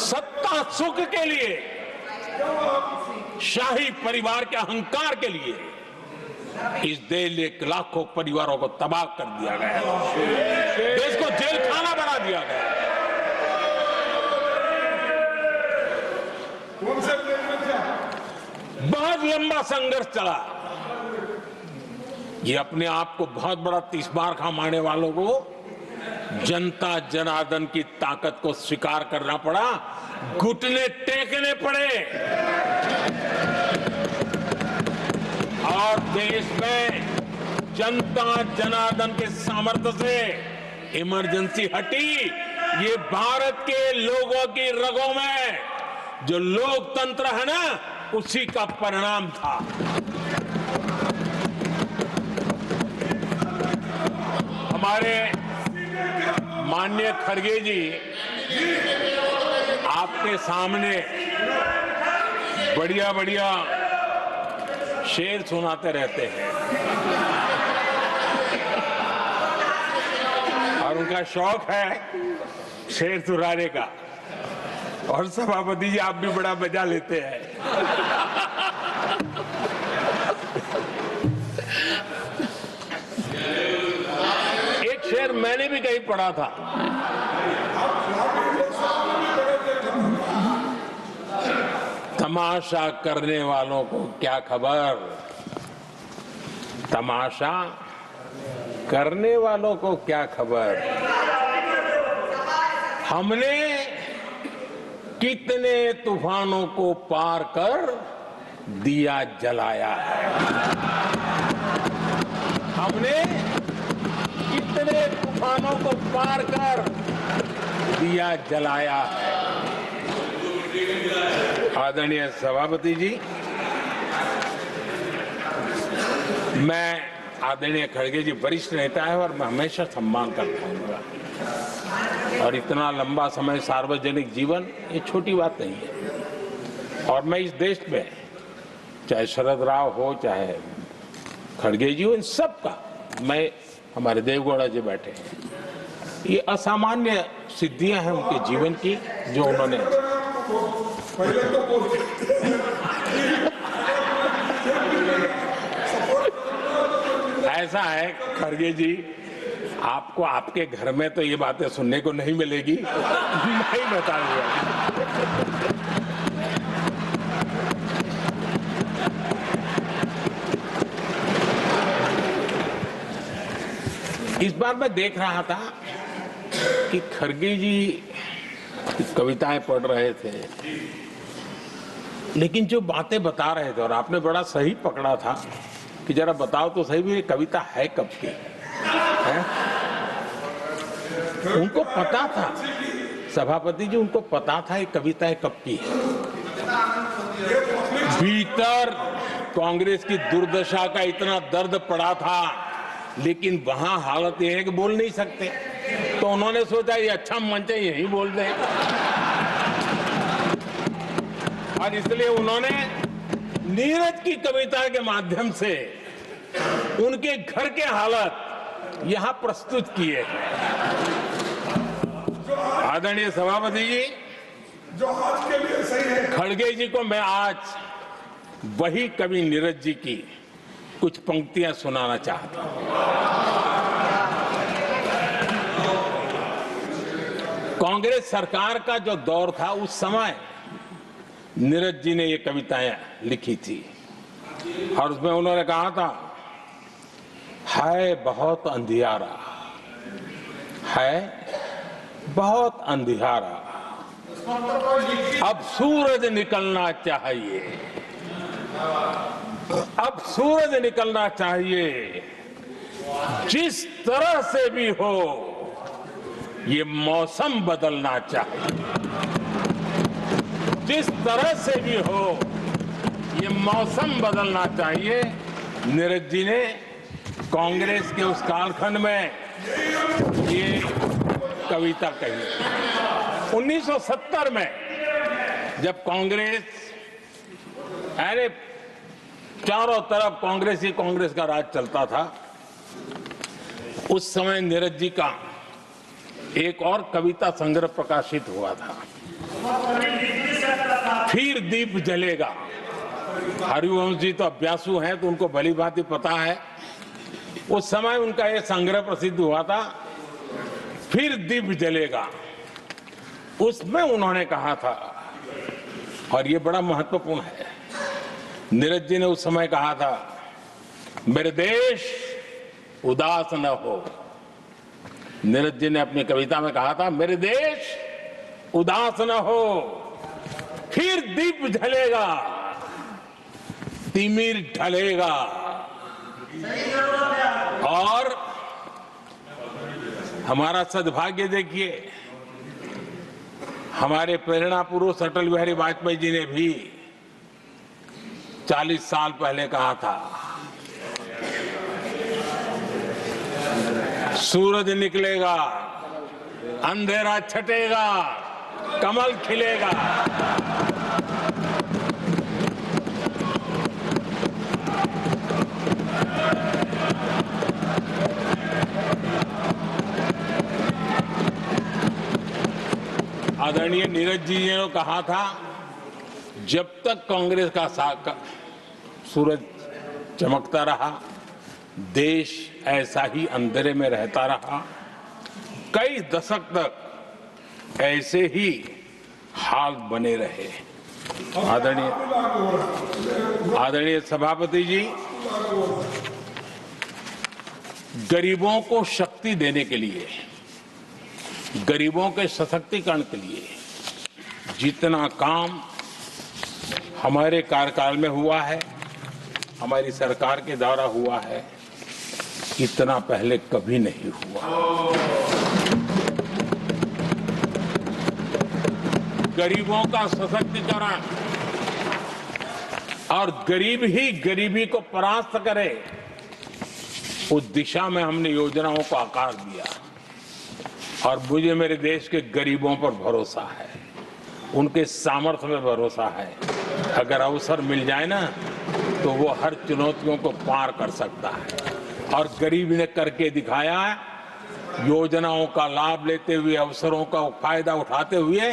सत्ता सुख के लिए, शाही परिवार के अहंकार के लिए इस देश के लाखों परिवारों को तबाह कर दिया गया, देश को जेल खाना बना दिया गया। बहुत लंबा संघर्ष चला। ये अपने आप को बहुत बड़ा तीसबार खा मारने वालों को जनता जनार्दन की ताकत को स्वीकार करना पड़ा, घुटने टेकने पड़े, और देश में जनता जनार्दन के सामर्थ्य से इमरजेंसी हटी। ये भारत के लोगों की रगों में जो लोकतंत्र है ना, उसी का परिणाम था। हमारे माननीय खड़गे जी आपके सामने बढ़िया बढ़िया शेर सुनाते रहते हैं, और उनका शौक है शेर सुनाने का, और सभापति जी आप भी बड़ा मजा लेते हैं। एक शेर मैंने भी कहीं पढ़ा था, तमाशा करने वालों को क्या खबर, तमाशा करने वालों को क्या खबर। हमने कितने तूफानों को पार कर दिया जलाया है। हमने कितने तूफानों को पार कर दिया जलाया है। आदरणीय सभापति जी, मैं आदरणीय खड़गे जी वरिष्ठ नेता है और मैं हमेशा सम्मान करता हूँ, और इतना लंबा समय सार्वजनिक जीवन ये छोटी बात नहीं है। और मैं इस देश में चाहे शरद राव हो चाहे खड़गे जी हो, इन सब का मैं, हमारे देवगौड़ा जी बैठे हैं, ये असामान्य सिद्धियां हैं उनके जीवन की जो उन्होंने ऐसा है खड़गे जी, आपको आपके घर में तो ये बातें सुनने को नहीं मिलेगी, नहीं बताऊंगा। इस बार मैं देख रहा था कि खड़गे जी कविताएं पढ़ रहे थे, लेकिन जो बातें बता रहे थे, और आपने बड़ा सही पकड़ा था कि जरा बताओ तो सही भी ये कविता है कब की है? उनको पता था, सभापति जी, उनको पता था ये कविताएं कब की है। भीतर कांग्रेस की दुर्दशा का इतना दर्द पड़ा था, लेकिन वहां हालत यह है कि बोल नहीं सकते, तो उन्होंने सोचा ये अच्छा मंच है, यही बोल दें, और इसलिए उन्होंने नीरज की कविता के माध्यम से उनके घर के हालत यहां प्रस्तुत किए हैं। आदरणीय सभापति जी, जो आज के लिए सही है, खड़गे जी को मैं आज वही कवि नीरज जी की कुछ पंक्तियां सुनाना चाहता हूं। कांग्रेस सरकार का जो दौर था उस समय नीरज जी ने ये कविताएं लिखी थी, और उसमें उन्होंने कहा था, है बहुत अंधियारा, है बहुत अंधियारा, अब सूरज निकलना चाहिए, अब सूरज निकलना चाहिए, जिस तरह से भी हो ये मौसम बदलना चाहिए, जिस तरह से भी हो ये मौसम बदलना चाहिए। नीरज जी ने कांग्रेस के उस कालखंड में ये कविता कही। 1970 में जब कांग्रेस, अरे चारों तरफ कांग्रेस ही कांग्रेस का राज चलता था, उस समय नीरज जी का एक और कविता संग्रह प्रकाशित हुआ था, फिर दीप जलेगा। हरिवंश जी तो अभ्यासु हैं, तो उनको भली भांति पता है। उस समय उनका यह संग्रह प्रसिद्ध हुआ था, फिर दीप जलेगा। उसमें उन्होंने कहा था, और ये बड़ा महत्वपूर्ण है, नीरज जी ने उस समय कहा था, मेरे देश उदास न हो। नीरज जी ने अपनी कविता में कहा था, मेरे देश उदास न हो, फिर दीप जलेगा, तिमिर ढलेगा। और हमारा सद्भाग्य देखिए, हमारे प्रेरणा पुरुष अटल बिहारी वाजपेयी जी ने भी 40 साल पहले कहा था, सूरज निकलेगा, अंधेरा छटेगा, कमल खिलेगा। आदरणीय नीरज जी ने कहा था, जब तक कांग्रेस का सूरज चमकता रहा, देश ऐसा ही अंधेरे में रहता रहा। कई दशक तक ऐसे ही हाल बने रहे। आदरणीय सभापति जी, गरीबों को शक्ति देने के लिए, गरीबों के सशक्तिकरण के लिए जितना काम हमारे कार्यकाल में हुआ है, हमारी सरकार के द्वारा हुआ है, इतना पहले कभी नहीं हुआ। गरीबों का सशक्तिकरण और गरीब ही गरीबी को परास्त करे, उस दिशा में हमने योजनाओं को आकार दिया। और मुझे मेरे देश के गरीबों पर भरोसा है, उनके सामर्थ्य में भरोसा है। अगर अवसर मिल जाए ना, तो वो हर चुनौतियों को पार कर सकता है। और गरीब ने करके दिखाया, योजनाओं का लाभ लेते हुए, अवसरों का फायदा उठाते हुए,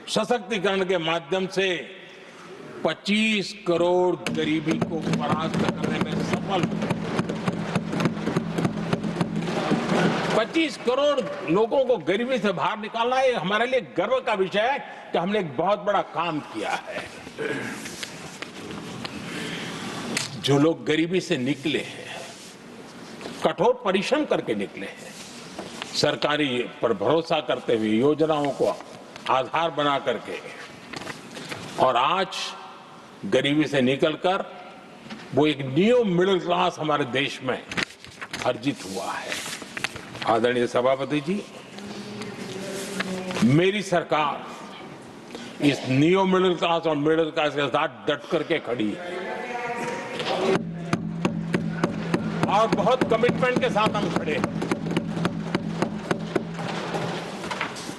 सशक्तिकरण के माध्यम से 25 करोड़ गरीबी को परास्त करने में सफल हुए। 25 करोड़ लोगों को गरीबी से बाहर निकालना, ये हमारे लिए गर्व का विषय है कि हमने एक बहुत बड़ा काम किया है। जो लोग गरीबी से निकले हैं, कठोर परिश्रम करके निकले हैं, सरकारी पर भरोसा करते हुए, योजनाओं को आधार बना करके, और आज गरीबी से निकलकर वो एक न्यू मिडिल क्लास हमारे देश में अर्जित हुआ है। आदरणीय सभापति जी, मेरी सरकार इस न्यू मिडिल क्लास और मिडिल क्लास के साथ डट करके खड़ी है और बहुत कमिटमेंट के साथ हम खड़े हैं।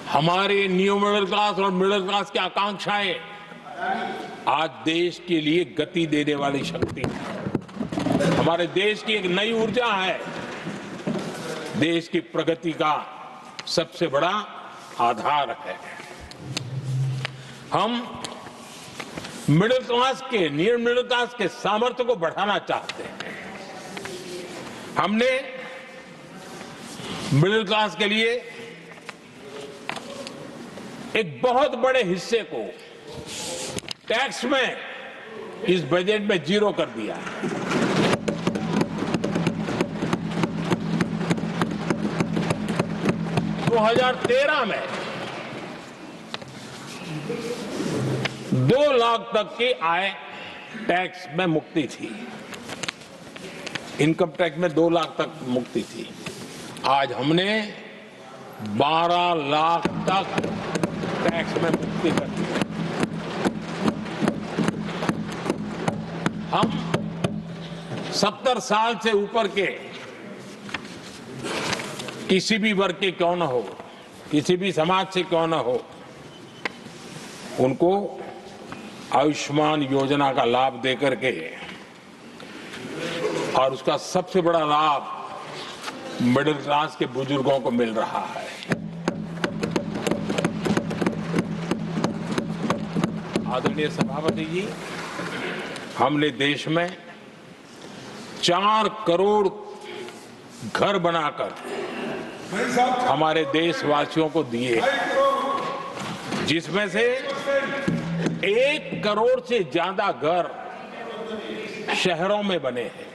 हमारे न्यू मिडिल क्लास और मिडिल क्लास की आकांक्षाएं आज देश के लिए गति देने वाली शक्ति है। हमारे देश की एक नई ऊर्जा है, देश की प्रगति का सबसे बड़ा आधार है। हम मिडिल क्लास के, न्यू मिडिल क्लास के सामर्थ्य को बढ़ाना चाहते हैं। हमने मिडिल क्लास के लिए एक बहुत बड़े हिस्से को टैक्स में इस बजट में जीरो कर दिया है। तो 2013 में 2 लाख तक की आय टैक्स में मुक्ति थी, इनकम टैक्स में 2 लाख तक मुक्ति थी। आज हमने 12 लाख तक टैक्स में मुक्ति कर दी। हम 70 साल से ऊपर के किसी भी वर्ग के क्यों न हो, किसी भी समाज से क्यों न हो, उनको आयुष्मान योजना का लाभ देकर के, और उसका सबसे बड़ा लाभ मिडिल क्लास के बुजुर्गों को मिल रहा है। आदरणीय सभापति जी, हमने देश में 4 करोड़ घर बनाकर हमारे देशवासियों को दिए, जिसमें से 1 करोड़ से ज्यादा घर शहरों में बने हैं।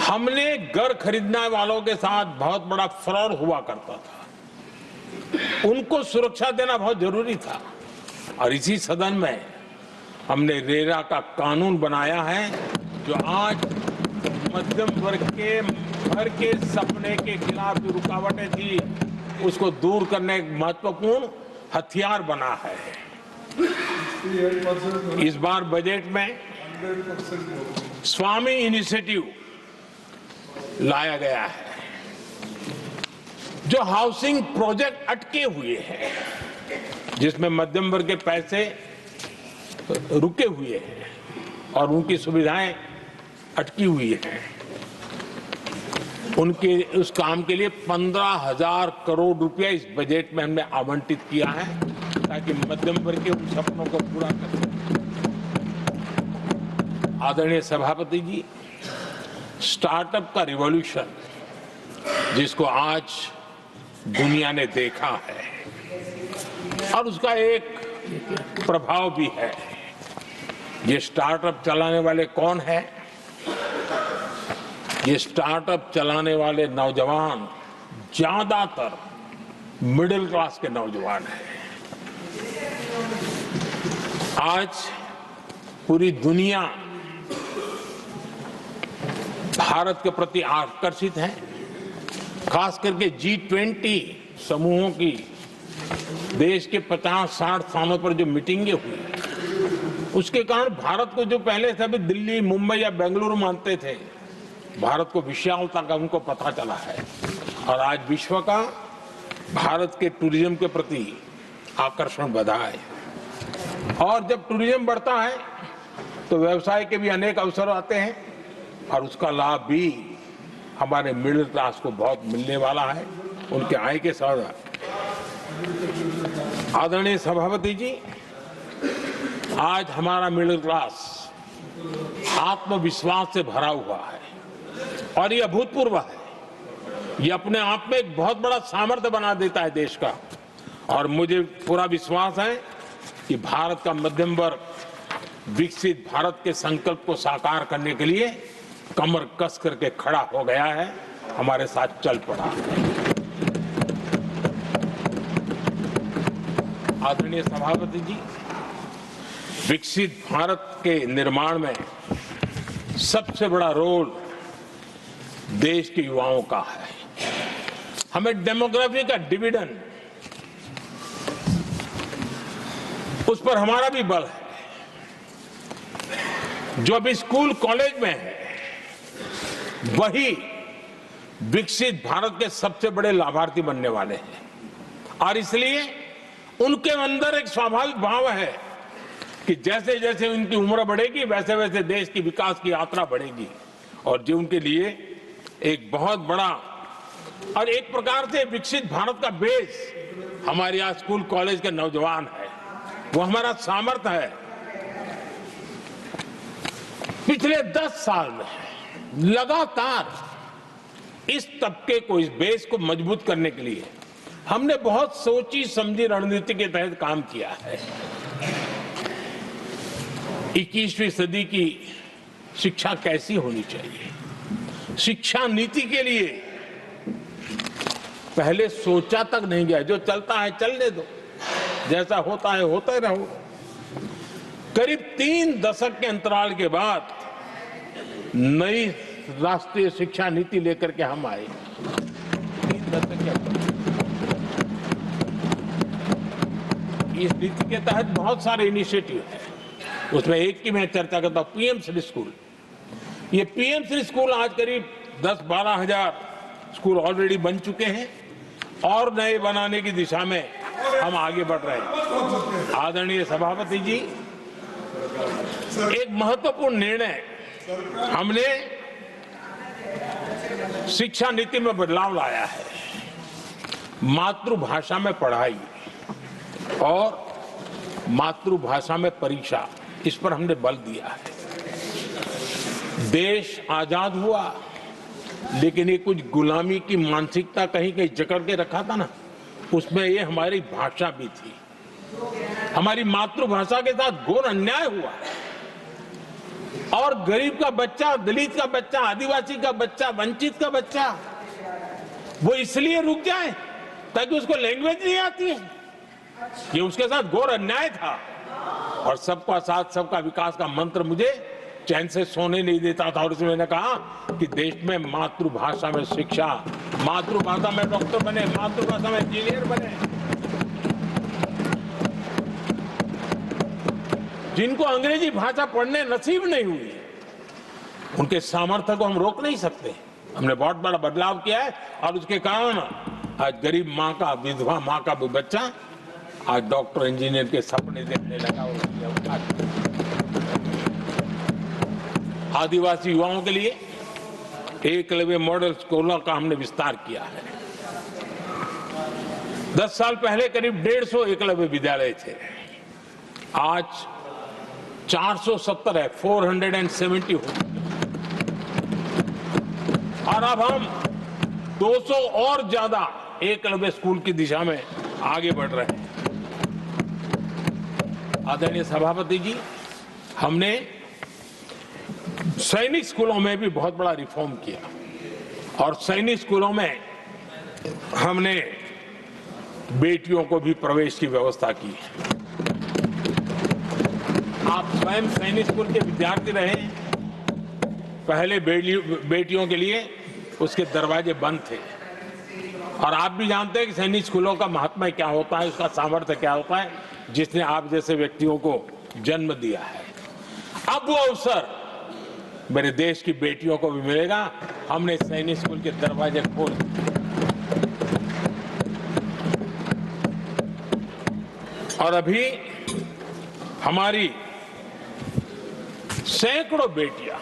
हमने घर खरीदने वालों के साथ बहुत बड़ा फ्रॉड हुआ करता था, उनको सुरक्षा देना बहुत जरूरी था। और इसी सदन में हमने रेरा का कानून बनाया है, जो आज मध्यम वर्ग के घर के सपने के खिलाफ जो रुकावटें थी, उसको दूर करने एक महत्वपूर्ण हथियार बना है। इस बार बजट में स्वामी इनिशिएटिव लाया गया है, जो हाउसिंग प्रोजेक्ट अटके हुए हैं, जिसमें मध्यम वर्ग के पैसे रुके हुए हैं और उनकी सुविधाएं अटकी हुई हैं, उनके उस काम के लिए 15,000 करोड़ रुपया इस बजट में हमने आवंटित किया है, ताकि मध्यम वर्ग के उन सपनों को पूरा कर सकें। आदरणीय सभापति जी, स्टार्टअप का रिवॉल्यूशन जिसको आज दुनिया ने देखा है, और उसका एक प्रभाव भी है। ये स्टार्टअप चलाने वाले कौन है? ये स्टार्टअप चलाने वाले नौजवान ज्यादातर मिडिल क्लास के नौजवान हैं। आज पूरी दुनिया भारत के प्रति आकर्षित है। खास करके G20 समूहों की देश के 50-60 स्थानों पर जो मीटिंगें हुई, उसके कारण भारत को जो पहले सभी दिल्ली, मुंबई या बेंगलुरु मानते थे, भारत को विशालता का उनको पता चला है। और आज विश्व का भारत के टूरिज्म के प्रति आकर्षण बढ़ा है। और जब टूरिज्म बढ़ता है तो व्यवसाय के भी अनेक अवसर आते हैं और उसका लाभ भी हमारे मिडिल क्लास को बहुत मिलने वाला है, उनके आय के साथ। आदरणीय सभापति जी, आज हमारा मिडिल क्लास आत्मविश्वास से भरा हुआ है और ये अभूतपूर्व है। ये अपने आप में एक बहुत बड़ा सामर्थ्य बना देता है देश का। और मुझे पूरा विश्वास है कि भारत का मध्यम वर्ग विकसित भारत के संकल्प को साकार करने के लिए कमर कस करके खड़ा हो गया है, हमारे साथ चल पड़ा है। आदरणीय सभापति जी, विकसित भारत के निर्माण में सबसे बड़ा रोल देश के युवाओं का है। हमें डेमोग्राफी का डिविडेंड, उस पर हमारा भी बल है। जो अभी स्कूल कॉलेज में है, वही विकसित भारत के सबसे बड़े लाभार्थी बनने वाले हैं। और इसलिए उनके अंदर एक स्वाभाविक भाव है कि जैसे जैसे उनकी उम्र बढ़ेगी, वैसे वैसे देश की विकास की यात्रा बढ़ेगी। और जो उनके लिए एक बहुत बड़ा और एक प्रकार से विकसित भारत का बेस हमारे यहाँ स्कूल कॉलेज के नौजवान है, वो हमारा सामर्थ्य है। पिछले 10 साल में लगातार इस तबके को, इस बेस को मजबूत करने के लिए हमने बहुत सोची समझी रणनीति के तहत काम किया है। 21वीं सदी की शिक्षा कैसी होनी चाहिए, शिक्षा नीति के लिए पहले सोचा तक नहीं गया। जो चलता है चलने दो, जैसा होता है होते रहो। करीब 3 दशक के अंतराल के बाद नई राष्ट्रीय शिक्षा नीति लेकर के हम आए। 3 दशक के अंतराल। इस नीति के तहत बहुत सारे इनिशिएटिव हैं। उसमें एक की मैं चर्चा करता हूं, पीएम श्री स्कूल। ये पीएम श्री स्कूल आज करीब 10-12 हजार स्कूल ऑलरेडी बन चुके हैं और नए बनाने की दिशा में हम आगे बढ़ रहे हैं। आदरणीय सभापति जी, एक महत्वपूर्ण निर्णय हमने शिक्षा नीति में बदलाव लाया है। मातृभाषा में पढ़ाई और मातृभाषा में परीक्षा, इस पर हमने बल दिया है। देश आजाद हुआ, लेकिन ये कुछ गुलामी की मानसिकता कहीं कहीं जकड़ के रखा था ना, उसमें ये हमारी भाषा भी थी। हमारी मातृभाषा के साथ घोर अन्याय हुआ और गरीब का बच्चा, दलित का बच्चा, आदिवासी का बच्चा, वंचित का बच्चा वो इसलिए रुक जाए ताकि उसको लैंग्वेज नहीं आती है। ये उसके साथ घोर अन्याय था। और सबका साथ सबका विकास का मंत्र मुझे चैन से सोने नहीं देता था। और इसमें मैंने कहा कि देश में मातृभाषा में शिक्षा, मातृभाषा में डॉक्टर बने, मातृभाषा में इंजीनियर बने। जिनको अंग्रेजी भाषा पढ़ने नसीब नहीं हुई, उनके सामर्थ्य को हम रोक नहीं सकते। हमने बहुत बड़ा बदलाव किया है और उसके कारण आज गरीब माँ का, विधवा माँ का भी बच्चा आज डॉक्टर इंजीनियर के सपने देखने लगा। आदिवासी युवाओं के लिए एकलव्य मॉडल स्कूलों का हमने विस्तार किया है। 10 साल पहले करीब 150 एकलव्य विद्यालय थे, आज 470 है, 470 हो। और अब हम 200 और ज्यादा एकलव्य स्कूल की दिशा में आगे बढ़ रहे हैं। आदरणीय सभापति जी, हमने सैनिक स्कूलों में भी बहुत बड़ा रिफॉर्म किया और सैनिक स्कूलों में हमने बेटियों को भी प्रवेश की व्यवस्था की। आप स्वयं सैनिक स्कूल के विद्यार्थी रहे, पहले बेटियों के लिए उसके दरवाजे बंद थे, और आप भी जानते हैं कि सैनिक स्कूलों का महात्मा क्या होता है, उसका सामर्थ्य क्या होता है, जिसने आप जैसे व्यक्तियों को जन्म दिया है। अब वो अवसर मेरे देश की बेटियों को भी मिलेगा। हमने सैनिक स्कूल के दरवाजे खोल दिए और अभी हमारी सैकड़ों बेटियां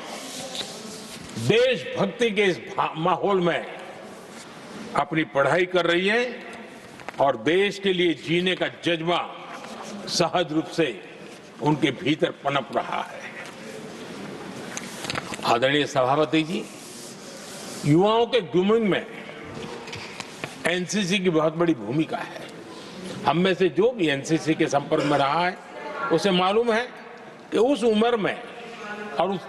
देशभक्ति के इस माहौल में अपनी पढ़ाई कर रही हैं और देश के लिए जीने का जज्बा सहज रूप से उनके भीतर पनप रहा है। आदरणीय सभापति जी, युवाओं के ग्रूमिंग में एनसीसी की बहुत बड़ी भूमिका है। हम में से जो भी एनसीसी के संपर्क में रहा है उसे मालूम है कि उस उम्र में और उस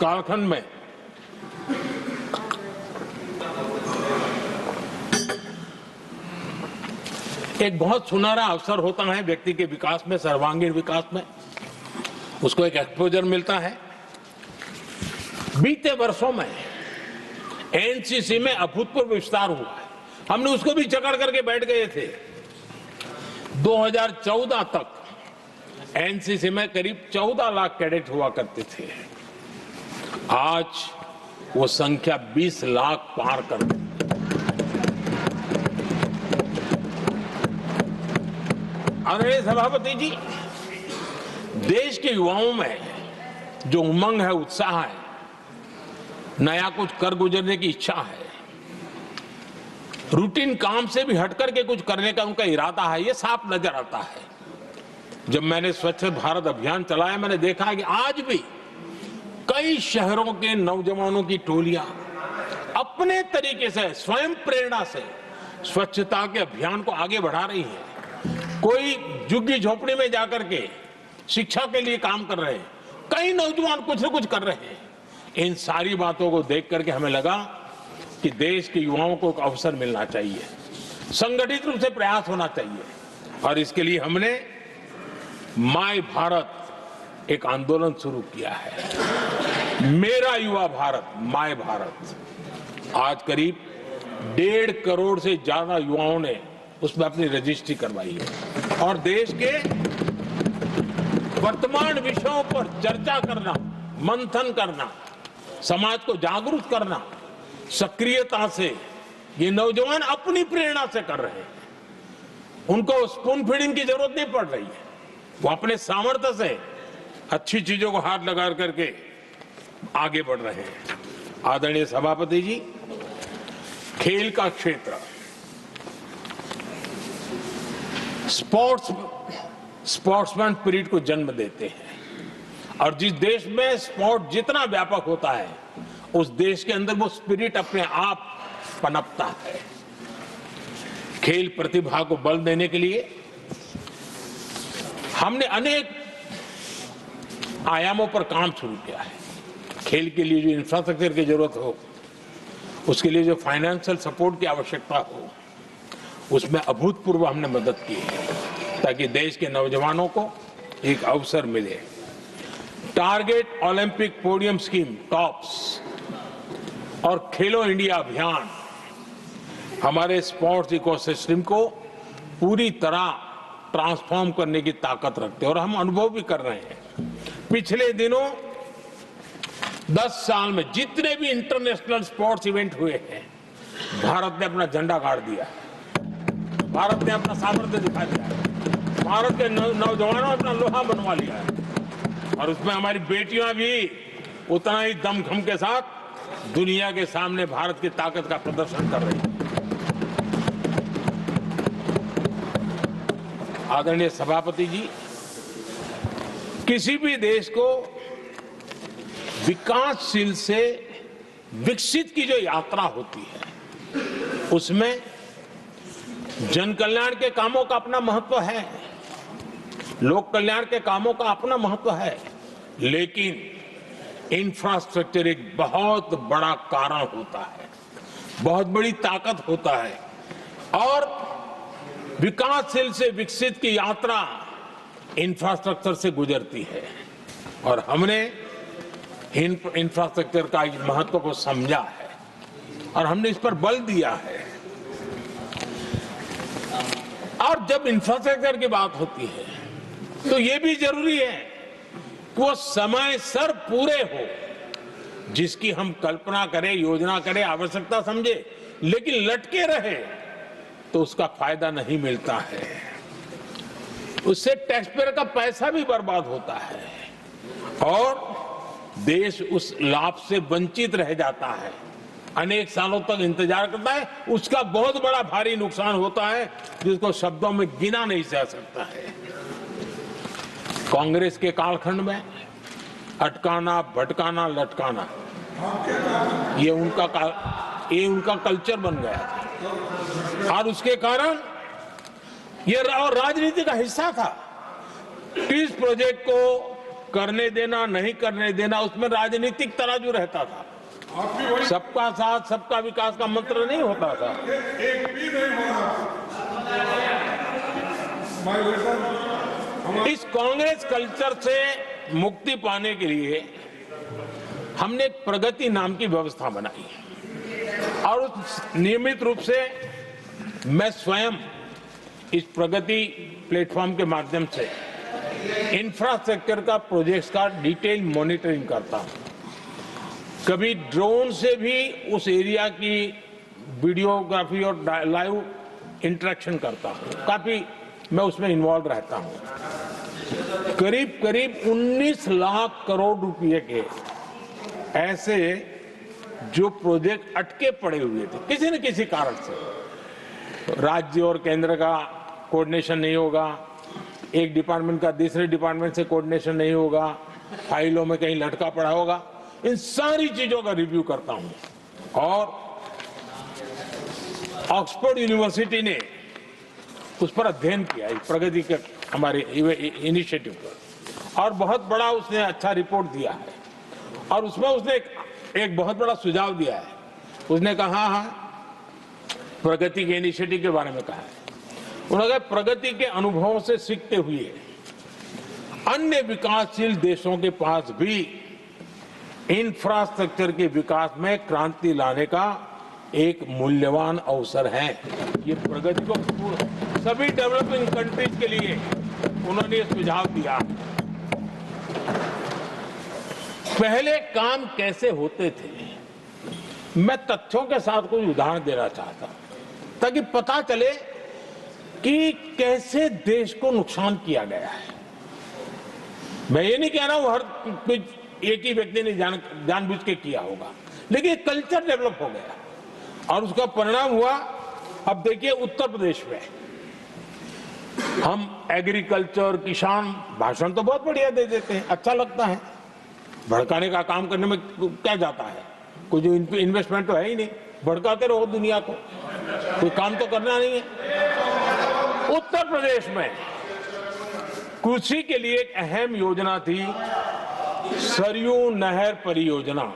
कालखंड में एक बहुत सुनहरा अवसर होता है व्यक्ति के विकास में, सर्वांगीण विकास में, उसको एक एक्सपोजर मिलता है। बीते वर्षों में एनसीसी में अभूतपूर्व विस्तार हुआ है। हमने उसको भी चकड़ करके बैठ गए थे। 2014 तक एनसीसी में करीब 14 लाख कैडेट हुआ करते थे। आज वो संख्या 20 लाख पार कर गई। आदरणीय सभापति जी, देश के युवाओं में जो उमंग है, उत्साह है, नया कुछ कर गुजरने की इच्छा है, रूटीन काम से भी हटकर के कुछ करने का उनका इरादा है, ये साफ नजर आता है। जब मैंने स्वच्छ भारत अभियान चलाया, मैंने देखा है कि आज भी कई शहरों के नौजवानों की टोलियां अपने तरीके से, स्वयं प्रेरणा से स्वच्छता के अभियान को आगे बढ़ा रही है। कोई झुग्गी झोपड़ी में जाकर के शिक्षा के लिए काम कर रहे हैं, कई नौजवान कुछ न कुछ कर रहे हैं। इन सारी बातों को देख करके हमें लगा कि देश के युवाओं को एक अवसर मिलना चाहिए, संगठित रूप से प्रयास होना चाहिए, और इसके लिए हमने माय भारत एक आंदोलन शुरू किया है। मेरा युवा भारत, माय भारत। आज करीब 1.5 करोड़ से ज्यादा युवाओं ने उसमें अपनी रजिस्ट्री करवाई है, और देश के वर्तमान विषयों पर चर्चा करना, मंथन करना, समाज को जागरूक करना, सक्रियता से ये नौजवान अपनी प्रेरणा से कर रहे हैं। उनको स्पून फीडिंग की जरूरत नहीं पड़ रही है, वो अपने सामर्थ्य से अच्छी चीजों को हाथ लगा करके आगे बढ़ रहे हैं। आदरणीय सभापति जी, खेल का क्षेत्र स्पोर्ट्समैन स्पिरिट को जन्म देते हैं, और जिस देश में स्पोर्ट जितना व्यापक होता है, उस देश के अंदर वो स्पिरिट अपने आप पनपता है। खेल प्रतिभा को बल देने के लिए हमने अनेक आयामों पर काम शुरू किया है। खेल के लिए जो इंफ्रास्ट्रक्चर की जरूरत हो, उसके लिए जो फाइनेंशियल सपोर्ट की आवश्यकता हो, उसमें अभूतपूर्व हमने मदद की है, ताकि देश के नौजवानों को एक अवसर मिले। Target Olympic podium scheme, tops, और खेलो इंडिया अभियान हमारे स्पोर्ट्स इकोसिस्टम को पूरी तरह ट्रांसफॉर्म करने की ताकत रखते हैं, और हम अनुभव भी कर रहे हैं। पिछले दिनों 10 साल में जितने भी इंटरनेशनल स्पोर्ट्स इवेंट हुए हैं, भारत ने अपना झंडा गाड़ दिया, भारत ने अपना सामर्थ्य दिखा दिया, भारत के नौजवानों ने अपना लोहा बनवा लिया है, और उसमें हमारी बेटियां भी उतना ही दमखम के साथ दुनिया के सामने भारत की ताकत का प्रदर्शन कर रही है। आदरणीय सभापति जी, किसी भी देश को विकासशील से विकसित की जो यात्रा होती है, उसमें जन कल्याण के कामों का अपना महत्व है, लोक कल्याण के कामों का अपना महत्व है, लेकिन इंफ्रास्ट्रक्चर एक बहुत बड़ा कारण होता है, बहुत बड़ी ताकत होता है, और विकासशील से विकसित की यात्रा इंफ्रास्ट्रक्चर से गुजरती है। और हमने इंफ्रास्ट्रक्चर का महत्व को समझा है और हमने इस पर बल दिया है। और जब इंफ्रास्ट्रक्चर की बात होती है तो ये भी जरूरी है कि वो समय सर पूरे हो, जिसकी हम कल्पना करें, योजना करें, आवश्यकता समझे, लेकिन लटके रहे तो उसका फायदा नहीं मिलता है। उससे टैक्स पेयर का पैसा भी बर्बाद होता है और देश उस लाभ से वंचित रह जाता है, अनेक सालों तक इंतजार करता है। उसका बहुत बड़ा भारी नुकसान होता है जिसको शब्दों में गिना नहीं जा सकता है। कांग्रेस के कालखंड में अटकाना, भटकाना, लटकाना ये उनका कल्चर बन गया था और उसके कारण ये राजनीति का हिस्सा था। किस प्रोजेक्ट को करने देना, नहीं करने देना, उसमें राजनीतिक तराजू रहता था। सबका साथ सबका विकास का मंत्र नहीं होता था। एक भी नहीं होना। इस कांग्रेस कल्चर से मुक्ति पाने के लिए हमने एक प्रगति नाम की व्यवस्था बनाई और उस नियमित रूप से मैं स्वयं इस प्रगति प्लेटफॉर्म के माध्यम से इंफ्रास्ट्रक्चर का प्रोजेक्ट्स का डिटेल मॉनिटरिंग करता हूं। कभी ड्रोन से भी उस एरिया की वीडियोग्राफी और लाइव इंटरेक्शन करता हूं। काफी मैं उसमें इन्वॉल्व रहता हूं। करीब करीब 19 लाख करोड़ रुपए के ऐसे जो प्रोजेक्ट अटके पड़े हुए थे किसी न किसी कारण से, राज्य और केंद्र का कोऑर्डिनेशन नहीं होगा, एक डिपार्टमेंट का दूसरे डिपार्टमेंट से कोऑर्डिनेशन नहीं होगा, फाइलों में कहीं लटका पड़ा होगा, इन सारी चीजों का रिव्यू करता हूं। और ऑक्सफोर्ड यूनिवर्सिटी ने उस पर अध्ययन किया, इस प्रगति के हमारे इनिशिएटिव पर, और बहुत बड़ा उसने अच्छा रिपोर्ट दिया है। और उसमें उसने एक बहुत बड़ा सुझाव दिया है। उसने कहा प्रगति के इनिशिएटिव के बारे में कहा है। उन्होंने कहा प्रगति के अनुभवों से सीखते हुए अन्य विकासशील देशों के पास भी इंफ्रास्ट्रक्चर के विकास में क्रांति लाने का एक मूल्यवान अवसर है। ये प्रगति को सभी डेवलपिंग कंट्रीज के लिए उन्होंने सुझाव दिया। पहले काम कैसे होते थे, मैं तथ्यों के साथ कुछ उदाहरण देना चाहता हूं ताकि पता चले कि कैसे देश को नुकसान किया गया है। मैं ये नहीं कह रहा हूं हर कुछ एक ही व्यक्ति ने जानबूझ के किया होगा, लेकिन कल्चर डेवलप हो गया और उसका परिणाम हुआ। अब देखिए उत्तर प्रदेश में हम एग्रीकल्चर, किसान, भाषण तो बहुत बढ़िया दे देते हैं, अच्छा लगता है, भड़काने का काम करने में क्या जाता है, कोई जो इन्वेस्टमेंट तो है ही नहीं, भड़काते रहो दुनिया को, कोई काम तो करना नहीं है। उत्तर प्रदेश में कृषि के लिए एक अहम योजना थी, सरयू नहर परियोजना।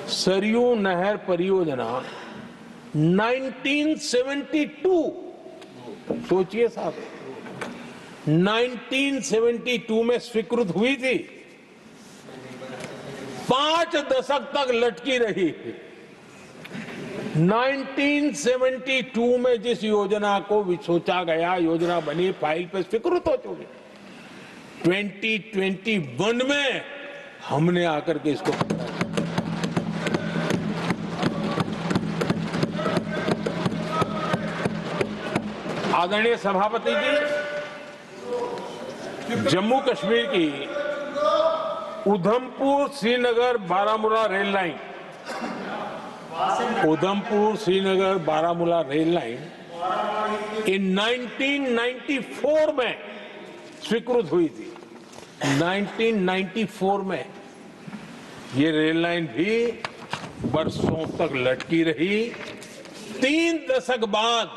सरयू नहर परियोजना 1972, सोचिए साहब, 1972 में स्वीकृत हुई थी, 5 दशक तक लटकी रही। 1972 में जिस योजना को सोचा गया, योजना बनी, फाइल पे स्वीकृत हो चुकी, 2021 में हमने आकर के इसको आदरणीय सभापति जी, जम्मू कश्मीर की Udhampur Srinagar Baramulla rail line, Udhampur Srinagar Baramulla rail line in 1994 में स्वीकृत हुई थी। 1994 में ये रेल लाइन भी बरसों तक लटकी रही। 3 दशक बाद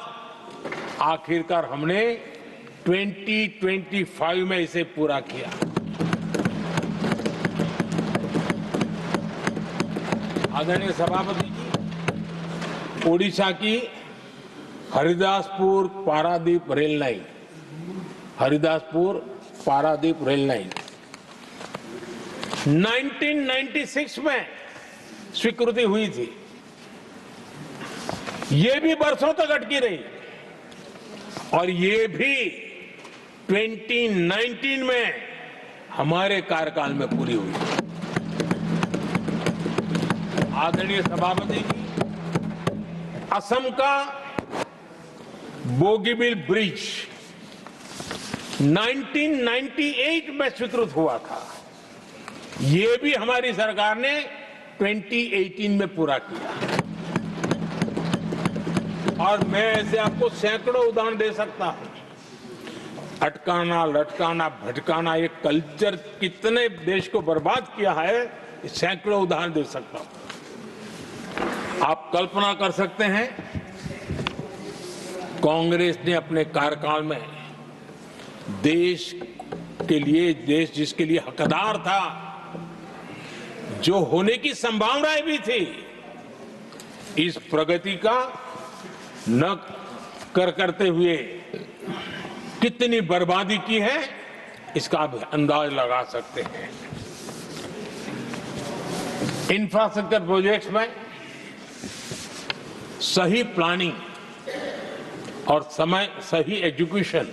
आखिरकार हमने 2025 में इसे पूरा किया। आदरणीय सभापति जी, ओडिशा की Haridaspur Paradip rail line, Haridaspur Paradip rail line 1996 में स्वीकृति हुई थी, ये भी बरसों तक अटकी रही और ये भी 2019 में हमारे कार्यकाल में पूरी हुई। आदरणीय सभापति जी, असम का बोगीबिल ब्रिज 1998 में स्वीकृत हुआ था, ये भी हमारी सरकार ने 2018 में पूरा किया। और मैं ऐसे आपको सैकड़ों उदाहरण दे सकता हूं। अटकाना, लटकाना, भटकाना, ये कल्चर कितने देश को बर्बाद किया है, सैकड़ों उदाहरण दे सकता हूं। आप कल्पना कर सकते हैं, कांग्रेस ने अपने कार्यकाल में देश के लिए, देश जिसके लिए हकदार था, जो होने की संभावनाएं भी थी, इस प्रगति का न करते हुए कितनी बर्बादी की है, इसका आप अंदाज लगा सकते हैं। इंफ्रास्ट्रक्चर प्रोजेक्ट्स में सही प्लानिंग और सही एग्जीक्यूशन,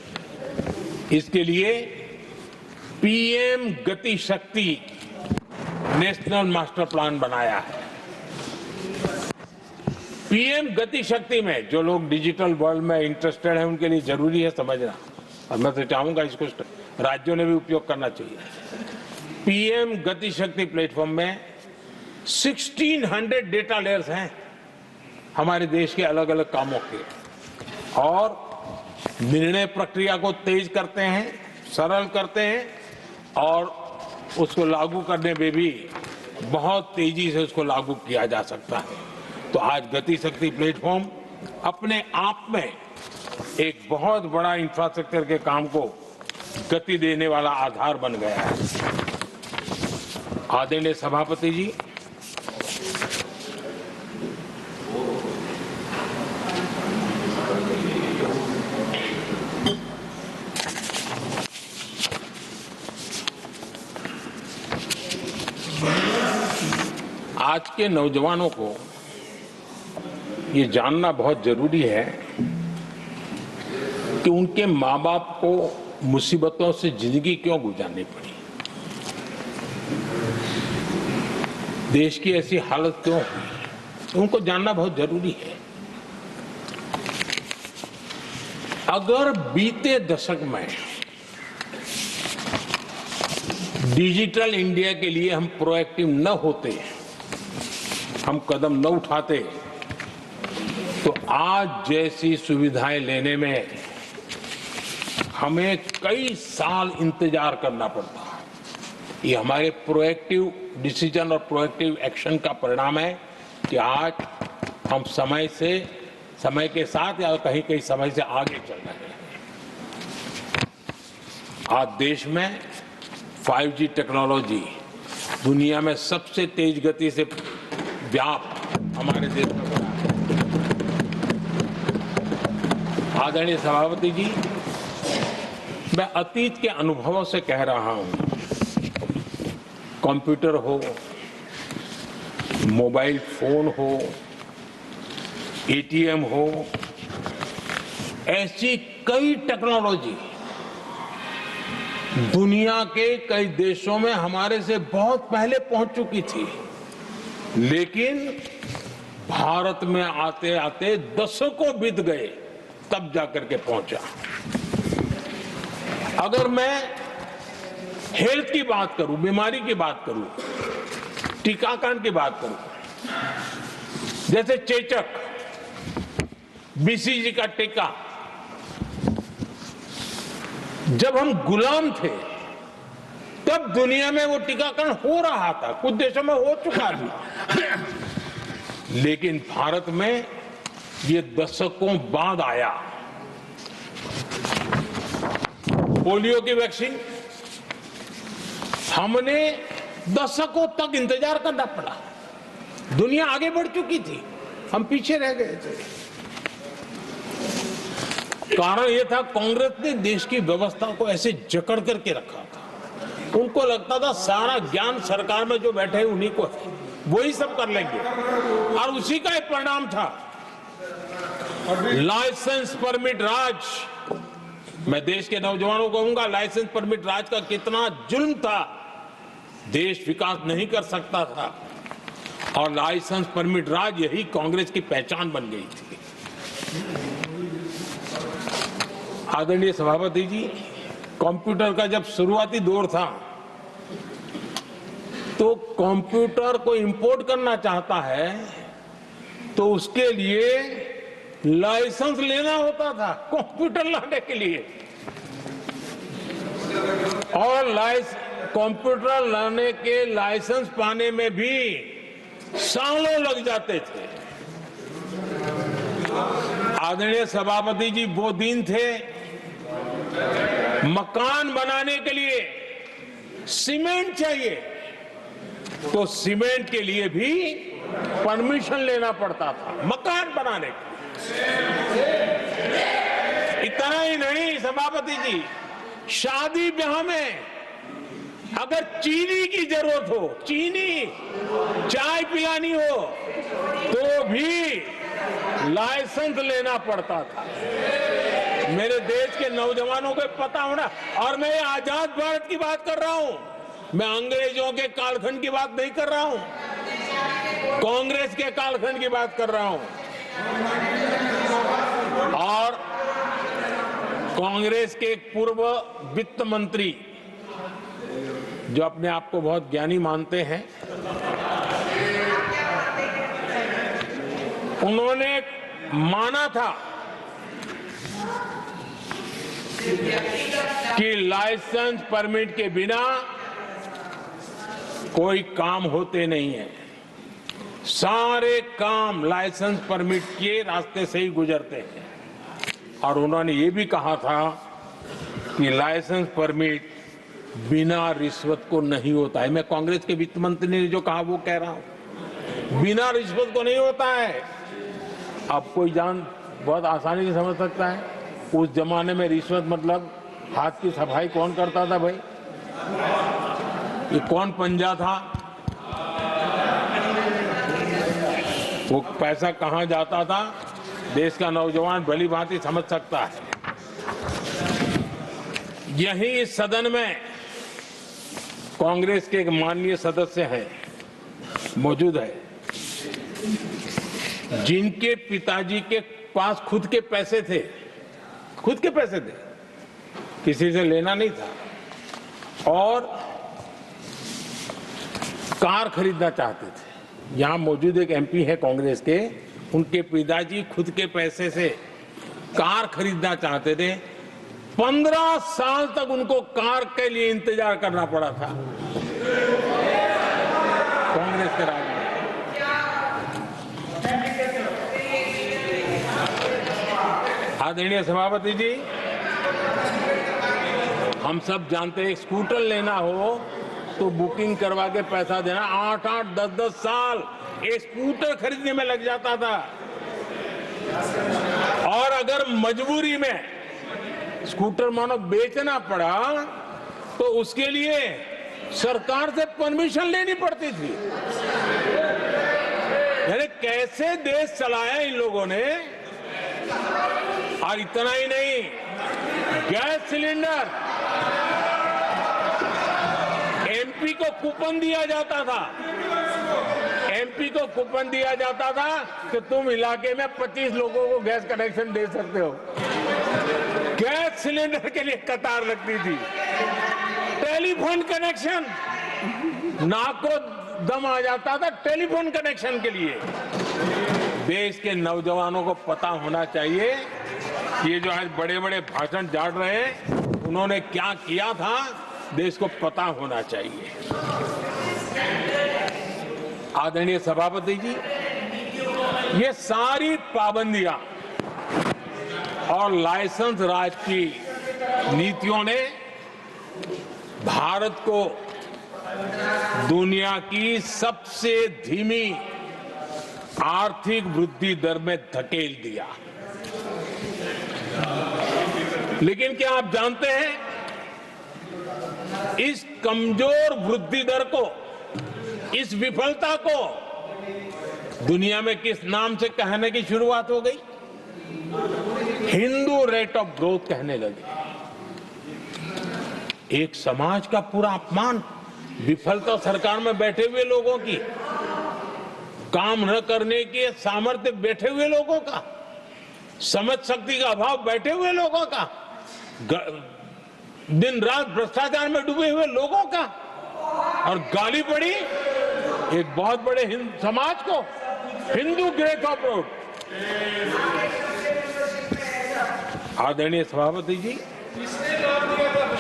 इसके लिए पीएम गति शक्ति नेशनल मास्टर प्लान बनाया है। पीएम गति शक्ति में जो लोग डिजिटल वर्ल्ड में इंटरेस्टेड हैं, उनके लिए जरूरी है समझना, और मैं तो चाहूंगा इसको राज्यों ने भी उपयोग करना चाहिए। पीएम गति शक्ति प्लेटफॉर्म में 1600 डेटा लेयर्स हैं हमारे देश के अलग अलग कामों के, और निर्णय प्रक्रिया को तेज करते हैं, सरल करते हैं, और उसको लागू करने में भी बहुत तेजी से उसको लागू किया जा सकता है। तो आज गति शक्ति प्लेटफॉर्म अपने आप में एक बहुत बड़ा इंफ्रास्ट्रक्चर के काम को गति देने वाला आधार बन गया है। आदरणीय सभापति जी, आज के नौजवानों को ये जानना बहुत जरूरी है कि उनके माँ बाप को मुसीबतों से जिंदगी क्यों गुजारनी पड़ी, देश की ऐसी हालत क्यों हुई, उनको जानना बहुत जरूरी है। अगर बीते दशक में डिजिटल इंडिया के लिए हम प्रोएक्टिव न होते, हम कदम न उठाते, तो आज जैसी सुविधाएं लेने में हमें कई साल इंतजार करना पड़ता। ये हमारे प्रोएक्टिव डिसीजन और प्रोएक्टिव एक्शन का परिणाम है कि आज हम समय के साथ या कहीं कहीं समय से आगे चल रहे हैं। आज देश में 5G टेक्नोलॉजी दुनिया में सबसे तेज गति से व्याप्त हमारे देश में बना है। आदरणीय सभापति जी, मैं अतीत के अनुभवों से कह रहा हूं, कंप्यूटर हो, मोबाइल फोन हो, एटीएम हो, ऐसी कई टेक्नोलॉजी दुनिया के कई देशों में हमारे से बहुत पहले पहुंच चुकी थी, लेकिन भारत में आते आते दशकों बीत गए, तब जाकर के पहुंचा। अगर मैं हेल्थ की बात करूं, बीमारी की बात करूं, टीकाकरण की बात करूं, जैसे चेचक, बीसीजी का टीका, जब हम गुलाम थे तब दुनिया में वो टीकाकरण हो रहा था, कुछ देशों में हो चुका था, लेकिन भारत में ये दशकों बाद आया। पोलियो की वैक्सीन हमने दशकों तक इंतजार करना पड़ा, दुनिया आगे बढ़ चुकी थी, हम पीछे रह गए थे। कारण यह था, कांग्रेस ने देश की व्यवस्था को ऐसे जकड़ करके रखा था, उनको लगता था सारा ज्ञान सरकार में जो बैठे हैं उन्हीं को है, वही सब कर लेंगे, और उसी का एक परिणाम था लाइसेंस परमिट राज। मैं देश के नौजवानों को कहूंगा, लाइसेंस परमिट राज का कितना जुल्म था, देश विकास नहीं कर सकता था, और लाइसेंस परमिट राज यही कांग्रेस की पहचान बन गई थी। आदरणीय सभापति जी, कंप्यूटर का जब शुरुआती दौर था तो कंप्यूटर को इंपोर्ट करना चाहता है तो उसके लिए लाइसेंस लेना होता था कंप्यूटर लाने के लिए, और कंप्यूटर लाने के लाइसेंस पाने में भी सालों लग जाते थे। आदरणीय सभापति जी, वो दिन थे मकान बनाने के लिए सीमेंट चाहिए तो सीमेंट के लिए भी परमिशन लेना पड़ता था मकान बनाने के। इतना ही नहीं सभापति जी, शादी ब्याह में अगर चीनी की जरूरत हो, चीनी चाय पिलानी हो तो भी लाइसेंस लेना पड़ता था। मेरे देश के नौजवानों को पता होना, और मैं आजाद भारत की बात कर रहा हूं, मैं अंग्रेजों के कालखंड की बात नहीं कर रहा हूं, कांग्रेस के कालखंड की बात कर रहा हूं। और कांग्रेस के एक पूर्व वित्त मंत्री जो अपने आप को बहुत ज्ञानी मानते हैं, उन्होंने माना था कि लाइसेंस परमिट के बिना कोई काम होते नहीं है, सारे काम लाइसेंस परमिट के रास्ते से ही गुजरते हैं। और उन्होंने ये भी कहा था कि लाइसेंस परमिट बिना रिश्वत को नहीं होता है। मैं कांग्रेस के वित्त मंत्री ने जो कहा वो कह रहा हूं, बिना रिश्वत को नहीं होता है। अब कोई बहुत आसानी से समझ सकता है, उस जमाने में रिश्वत मतलब हाथ की सफाई कौन करता था भाई, ये कौन पंजा था, वो पैसा कहां जाता था, देश का नौजवान भली भांति समझ सकता है। यही इस सदन में कांग्रेस के एक माननीय सदस्य हैं, मौजूद है, जिनके पिताजी के पास खुद के पैसे थे, किसी से लेना नहीं था, और कार खरीदना चाहते थे। यहां मौजूद एक एमपी है कांग्रेस के, उनके पिताजी खुद के पैसे से कार खरीदना चाहते थे। 15 साल तक उनको कार के लिए इंतजार करना पड़ा था कांग्रेस के राज में। आदरणीय सभापति जी, हम सब जानते हैं स्कूटर लेना हो तो बुकिंग करवा के पैसा देना, 8-8, 10-10 साल एक स्कूटर खरीदने में लग जाता था। और अगर मजबूरी में स्कूटर मानो बेचना पड़ा तो उसके लिए सरकार से परमिशन लेनी पड़ती थी। यानी कैसे देश चलाया इन लोगों ने। और इतना ही नहीं, गैस सिलेंडर एमपी को कूपन दिया जाता था, एमपी को कूपन दिया जाता था कि तुम इलाके में 25 लोगों को गैस कनेक्शन दे सकते हो। गैस सिलेंडर के लिए कतार लगती थी। टेलीफोन कनेक्शन, नाक को दम आ जाता था टेलीफोन कनेक्शन के लिए। देश के नौजवानों को पता होना चाहिए कि ये जो आज बड़े बड़े भाषण झाड़ रहे हैं, उन्होंने क्या किया था, देश को पता होना चाहिए। आदरणीय सभापति जी, ये सारी पाबंदियां और लाइसेंस राज की नीतियों ने भारत को दुनिया की सबसे धीमी आर्थिक वृद्धि दर में धकेल दिया। लेकिन क्या आप जानते हैं इस कमजोर वृद्धि दर को, इस विफलता को दुनिया में किस नाम से कहने की शुरुआत हो गई? हिंदू रेट ऑफ ग्रोथ कहने लगे। एक समाज का पूरा अपमान, विफलता सरकार में बैठे हुए लोगों की, काम न करने के सामर्थ्य बैठे हुए लोगों का, समझ शक्ति का अभाव बैठे हुए लोगों का, दिन रात भ्रष्टाचार में डूबे हुए लोगों का, और गाली पड़ी एक बहुत बड़े समाज को, हिंदू ग्रेट ऑफ ग्रोथ। आदरणीय सभापति जी,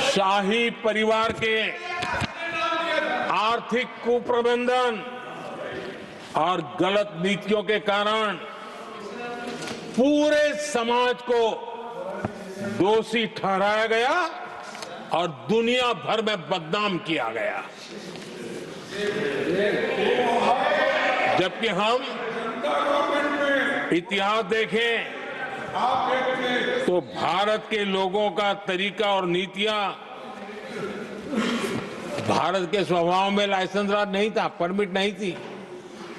शाही परिवार के आर्थिक कुप्रबंधन और गलत नीतियों के कारण पूरे समाज को दोषी ठहराया गया और दुनिया भर में बदनाम किया गया। जबकि हम इतिहास देखें तो भारत के लोगों का तरीका और नीतियां, भारत के स्वभाव में लाइसेंस राज नहीं था, परमिट नहीं थी।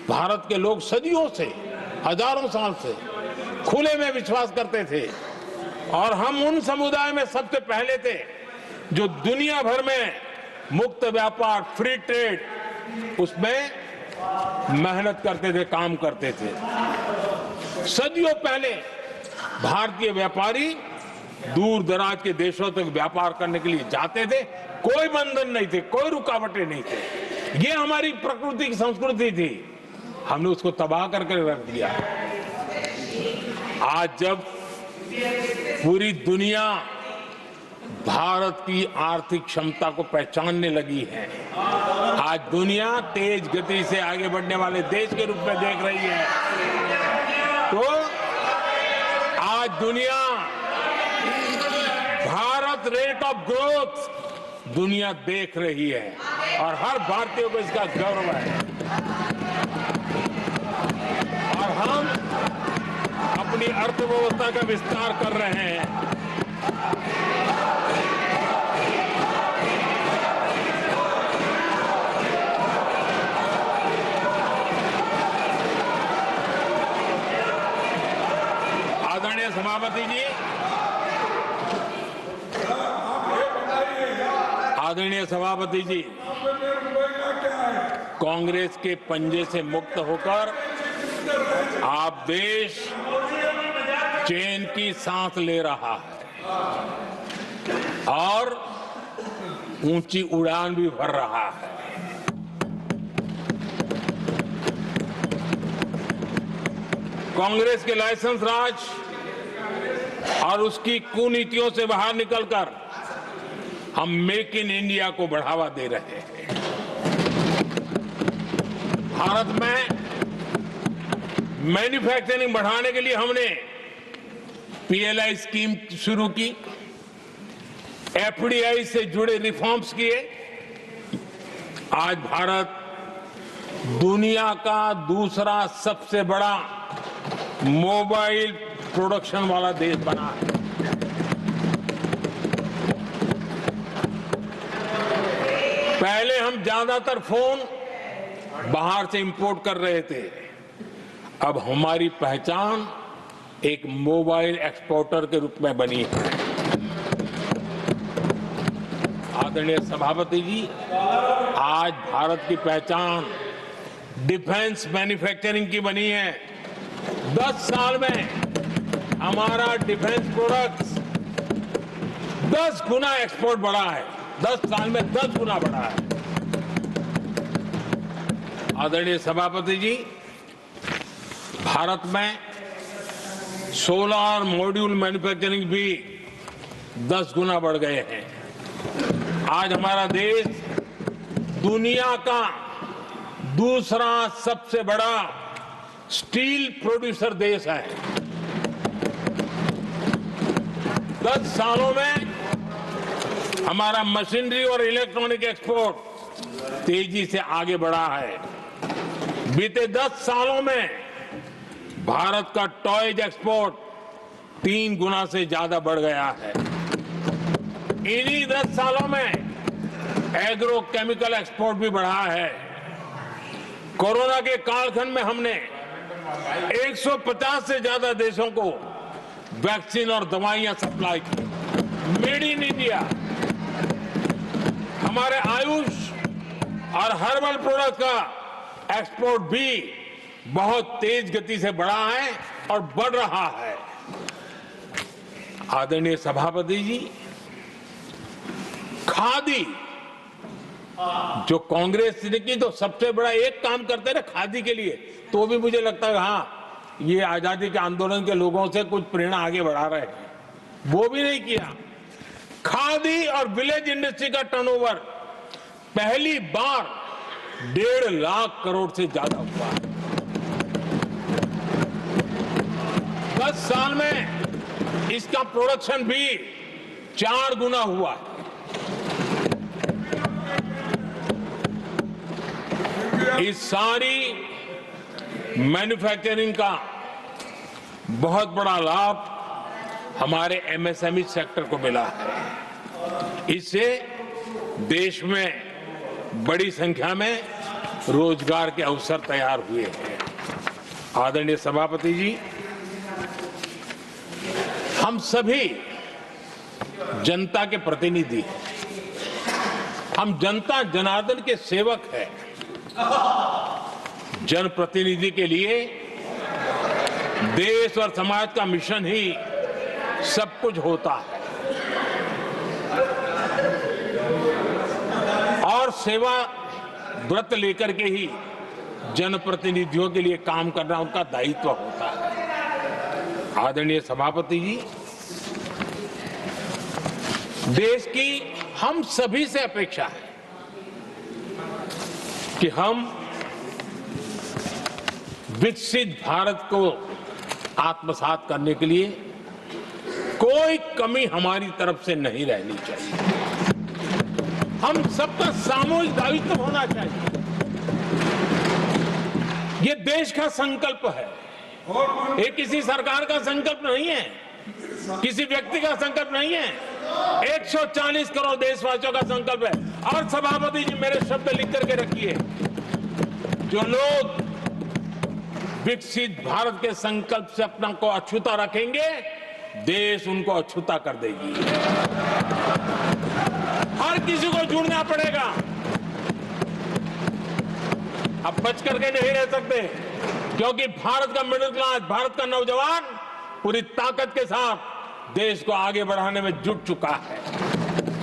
भारत के लोग सदियों से, हजारों साल से खुले में विश्वास करते थे और हम उन समुदाय में सबसे पहले थे जो दुनिया भर में मुक्त व्यापार, फ्री ट्रेड, उसमें मेहनत करते थे, काम करते थे। सदियों पहले भारतीय व्यापारी दूर दराज के देशों तक व्यापार करने के लिए जाते थे, कोई बंधन नहीं थे, कोई रुकावटें नहीं थे। ये हमारी प्रकृति की संस्कृति थी, हमने उसको तबाह करके रख दिया। आज जब पूरी दुनिया भारत की आर्थिक क्षमता को पहचानने लगी है, आज दुनिया तेज गति से आगे बढ़ने वाले देश के रूप में देख रही है, तो आज दुनिया भारत रेट ऑफ ग्रोथ दुनिया देख रही है और हर भारतीय को इसका गौरव है। और हम अपनी अर्थव्यवस्था का विस्तार कर रहे हैं। आदरणीय सभापति जी, आदरणीय सभापति जी, कांग्रेस के पंजे से मुक्त होकर आप देश चैन की सांस ले रहा है और ऊंची उड़ान भी भर रहा है। कांग्रेस के लाइसेंस राज और उसकी कुनीतियों से बाहर निकलकर हम मेक इन इंडिया को बढ़ावा दे रहे हैं। भारत में मैन्युफैक्चरिंग बढ़ाने के लिए हमने पीएलआई स्कीम शुरू की, एफडीआई से जुड़े रिफॉर्म्स किए। आज भारत दुनिया का दूसरा सबसे बड़ा मोबाइल प्रोडक्शन वाला देश बना है। पहले हम ज्यादातर फोन बाहर से इंपोर्ट कर रहे थे, अब हमारी पहचान एक मोबाइल एक्सपोर्टर के रूप में बनी है। आदरणीय सभापति जी, आज भारत की पहचान डिफेंस मैन्युफैक्चरिंग की बनी है। 10 साल में हमारा डिफेंस प्रोडक्ट्स 10 गुना एक्सपोर्ट बढ़ा है, 10 साल में 10 गुना बढ़ा है। आदरणीय सभापति जी, भारत में सोलर मॉड्यूल मैन्युफैक्चरिंग भी 10 गुना बढ़ गए हैं। आज हमारा देश दुनिया का दूसरा सबसे बड़ा स्टील प्रोड्यूसर देश है। 10 सालों में हमारा मशीनरी और इलेक्ट्रॉनिक एक्सपोर्ट तेजी से आगे बढ़ा है। बीते 10 सालों में भारत का टॉयज एक्सपोर्ट 3 गुना से ज्यादा बढ़ गया है। इन्हीं 10 सालों में एग्रो केमिकल एक्सपोर्ट भी बढ़ा है। कोरोना के कालखंड में हमने 150 से ज्यादा देशों को वैक्सीन और दवाइयां सप्लाई की। मेड इन इंडिया, हमारे आयुष और हर्बल प्रोडक्ट का एक्सपोर्ट भी बहुत तेज गति से बढ़ा है और बढ़ रहा है। आदरणीय सभापति जी, खादी जो कांग्रेस ने की तो सबसे बड़ा एक काम करते ना खादी के लिए, तो भी मुझे लगता है हाँ ये आजादी के आंदोलन के लोगों से कुछ प्रेरणा आगे बढ़ा रहे हैं, वो भी नहीं किया। खादी और विलेज इंडस्ट्री का टर्नओवर पहली बार 1.5 लाख करोड़ से ज्यादा हुआ। 10 साल में इसका प्रोडक्शन भी 4 गुना हुआ है। इस सारी मैन्युफैक्चरिंग का बहुत बड़ा लाभ हमारे एमएसएमई सेक्टर को मिला है। इससे देश में बड़ी संख्या में रोजगार के अवसर तैयार हुए हैं। आदरणीय सभापति जी, हम सभी जनता के प्रतिनिधि हैं, हम जनता जनार्दन के सेवक हैं। जनप्रतिनिधि के लिए देश और समाज का मिशन ही सब कुछ होता है और सेवा व्रत लेकर के ही जनप्रतिनिधियों के लिए काम करना उनका दायित्व होता है। आदरणीय सभापति जी, देश की हम सभी से अपेक्षा है कि हम विकसित भारत को आत्मसात करने के लिए कोई कमी हमारी तरफ से नहीं रहनी चाहिए। हम सबका सामूहिक दायित्व होना चाहिए। ये देश का संकल्प है, ये किसी सरकार का संकल्प नहीं है, किसी व्यक्ति का संकल्प नहीं है, 140 करोड़ देशवासियों का संकल्प है। और सभापति जी, मेरे शब्द लिख करके रखिए, जो लोग विकसित भारत के संकल्प से अपना को अछूता रखेंगे, देश उनको अछूता कर देगी। हर किसी को जुड़ना पड़ेगा, अब बच करके नहीं रह सकते, क्योंकि भारत का मिडिल क्लास, भारत का नौजवान पूरी ताकत के साथ देश को आगे बढ़ाने में जुट चुका है।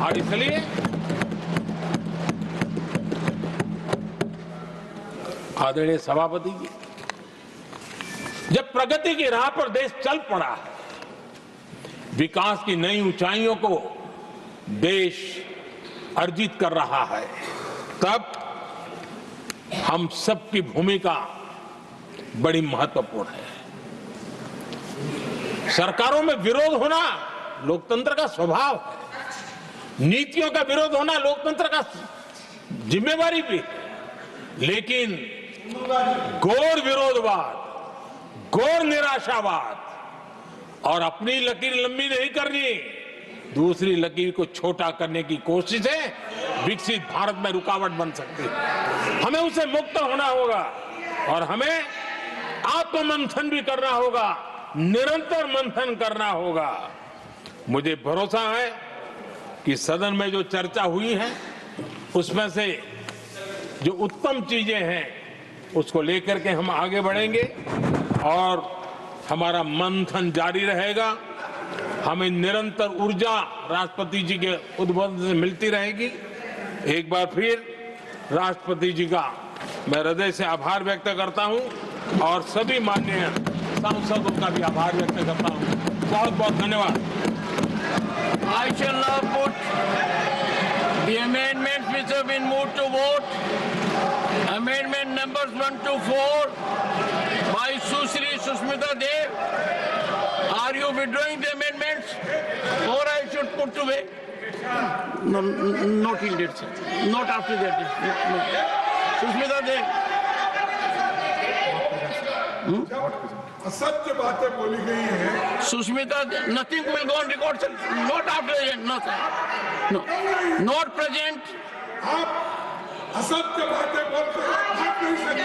और इसलिए आदरणीय सभापति जी, जब प्रगति की राह पर देश चल पड़ा है, विकास की नई ऊंचाइयों को देश अर्जित कर रहा है, तब हम सबकी भूमिका बड़ी महत्वपूर्ण है। सरकारों में विरोध होना लोकतंत्र का स्वभाव है, नीतियों का विरोध होना लोकतंत्र का जिम्मेवारी भी है, लेकिन घोर विरोधवाद, घोर निराशावाद और अपनी लकीर लंबी नहीं करनी, दूसरी लकीर को छोटा करने की कोशिश है विकसित भारत में रुकावट बन सकती है। हमें उसे मुक्त होना होगा और हमें आत्ममंथन भी करना होगा, निरंतर मंथन करना होगा। मुझे भरोसा है कि सदन में जो चर्चा हुई है उसमें से जो उत्तम चीजें हैं उसको लेकर के हम आगे बढ़ेंगे और हमारा मंथन जारी रहेगा। हमें निरंतर ऊर्जा राष्ट्रपति जी के उद्बोधन से मिलती रहेगी। एक बार फिर राष्ट्रपति जी का मैं हृदय से आभार व्यक्त करता हूं और सभी माननीय सांसदों का भी आभार व्यक्त करता हूं। बहुत बहुत धन्यवाद। I shall now put the amendments which have been moved to vote. Amendment numbers 1 to 4 by Sushri Sushmita Dev. Are you withdrawing the amendments, or I should put to way? No, not in that, sir. Not after that. No. Sushmita Dev. असत्य बातें बोली गई हैं। Sushmita, nothing will go on record, sir. Not after that, no, sir. No, not present. आप असत्य बातें बोलते हैं, भाग नहीं सकते।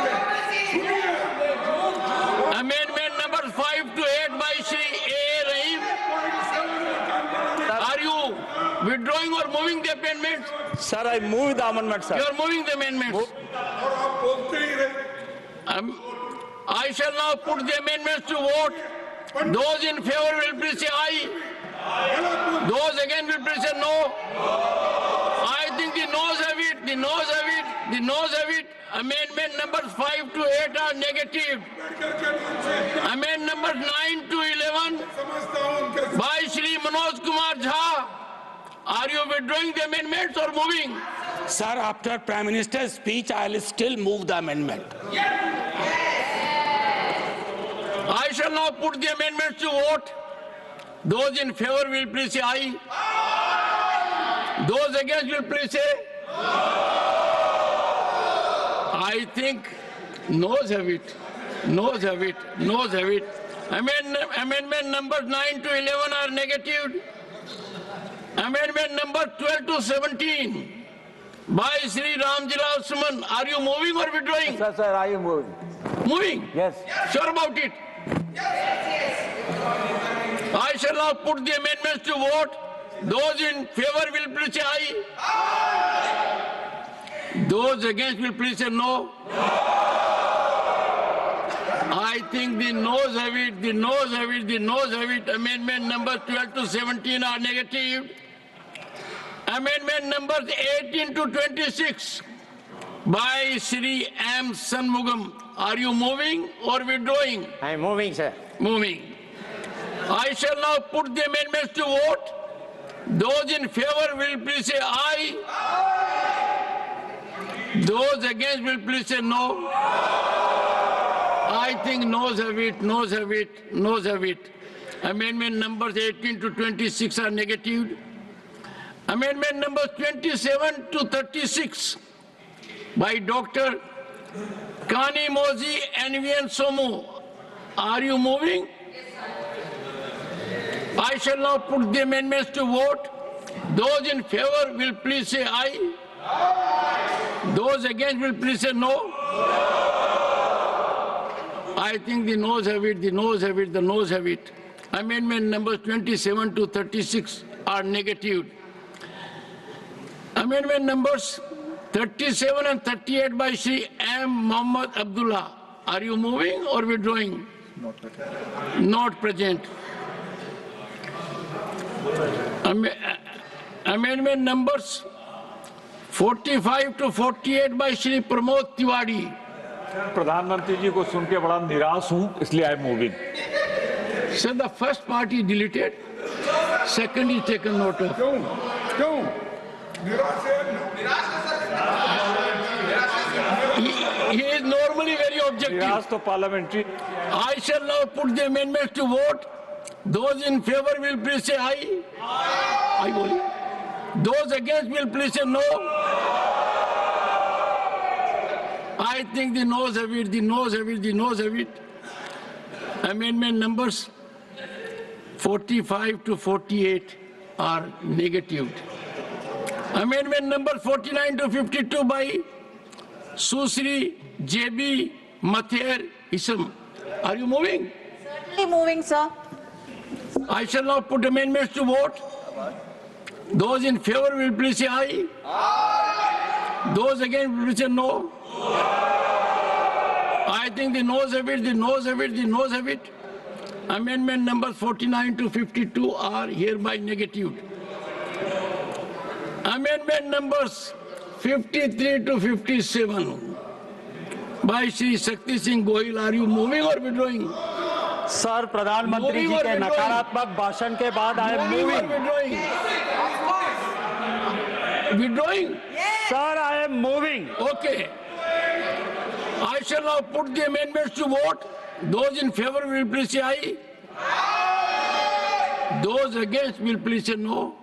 सुनिए, Amendment number 5 to 8 by Shri A. Rahim. Are you withdrawing or moving the amendments? Sir, I move the amendment, sir. You are moving the amendments. और आप बोलते ही रहे। I shall now put the amendments to vote. Those in favor will please say aye. Those against will please say no. I think the noes have it, the noes have it, the noes have it. Amendment numbers 5 to 8 are negative. Amendment numbers 9 to 11 समझता हूँ उनके by Shri Manoj Kumar Jha. Are you withdrawing the amendments or moving? Sir, after Prime Minister's speech, I will still move the amendment. I shall now put the amendments to vote. Those in favor will please say aye. Those against will please say. I think noes have it, noes have it, noes have it. Amendment numbers 9 to 11 are negative. Amendment number 12 to 17 by Sri Ramjilal Suman. Are you moving or withdrawing? Sir, I am moving. Moving? Yes. Sure about it? I shall now put the amendments to vote. Those in favor will please say aye. Those against will please say no. I think the noes have it, the noes have it, the noes have it. Amendment numbers 12 to 17 are negative. Amendment numbers 18 to 26 by Shri M. Sanmugam. Are you moving or withdrawing? I am moving, sir. Moving. I shall now put the amendments to vote. Those in favor will please say aye. Those against will please say no. I think noes have it, noes have it, noes have it. Amendment numbers 18 to 26 are negative. Amendment numbers 27 to 36 by Dr. Kani Mozi and Vian Somu. Are you moving? I shall now put the amendments to vote. Those in favor will please say aye. Those against will please say no. I think the noes have it, the noes have it, the noes have it. Amendment numbers 27 to 36 are negative. Amendment numbers 37 and 38 by Shri M. Muhammad Abdullah. Are you moving or withdrawing? Not present. Amendment numbers 45 to 48 by Shri Pramod Tiwari. प्रधानमंत्री जी को सुन के बड़ा निराश हूं, इसलिए आई moving. So the first part is deleted, second is taken note of. क्यों? निराश है? He is normally very objective. निराश तो parliamentary. I shall now put the amendments to vote. Those in favor will please say aye. Aye boli. Those against will please say no. I think the noes have it, the noes have it, the noes have it. Amendment numbers 45 to 48 are negative. Amendment number 49 to 52 by Susri J.B. Mather Isam. Are you moving? Certainly moving, sir. I shall now put amendments to vote. Those in favor will please say aye. Those against will say no. I think the noes have it, the noes have it, the noes have it. Amendment numbers 49 to 52 are hereby negative. Amendment numbers 53 to 57 by Shri Shakti Singh Gohil. Are you moving or withdrawing? Sir, प्रधानमंत्री जी के नकारात्मक भाषण के बाद I am Moving or moving. withdrawing? Withdrawing? Sir, I am moving. Okay. I shall now put the amendments to vote. Those in favor will please say aye. Those against will please say no.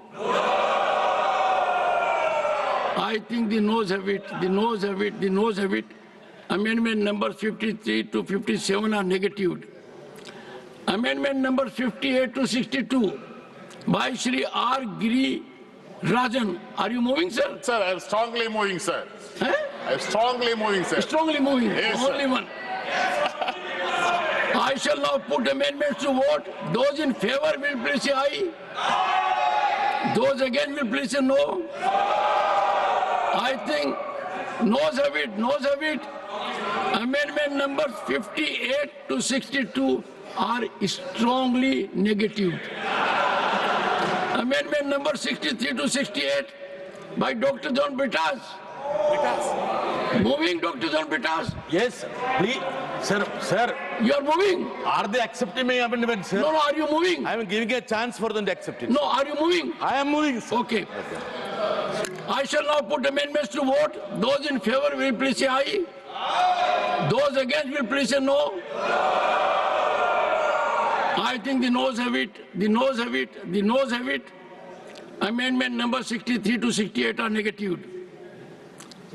I think the noes have it, the noes have it, the noes have it. Amendment numbers 53 to 57 are negative. Amendment numbers 58 to 62 by Shri R. Giri Rajan, are you moving, sir? Sir, I am strongly moving, sir. Huh? I am strongly moving, sir. Strongly moving. Yes, sir. Only one. I shall now put amendments to vote. Those in favor will please say aye. Those against will please say no. I think noes have it, noes have it. Amendment numbers 58 to 62 are strongly negative. Amendment number 63 to 68 by Dr. John Britas. Moving, Dr. John Britas. Yes, please, sir, You are moving. are they accepting my amendment, sir? No, are you moving? I am giving a chance for them to accept it. No, are you moving? I am moving, sir. Okay. I shall now put amendments to vote. Those in favor will please say aye. Those against will please say no. I think the noes have it, the noes have it, the noes have it. Amendment number 63 to 68 are negative.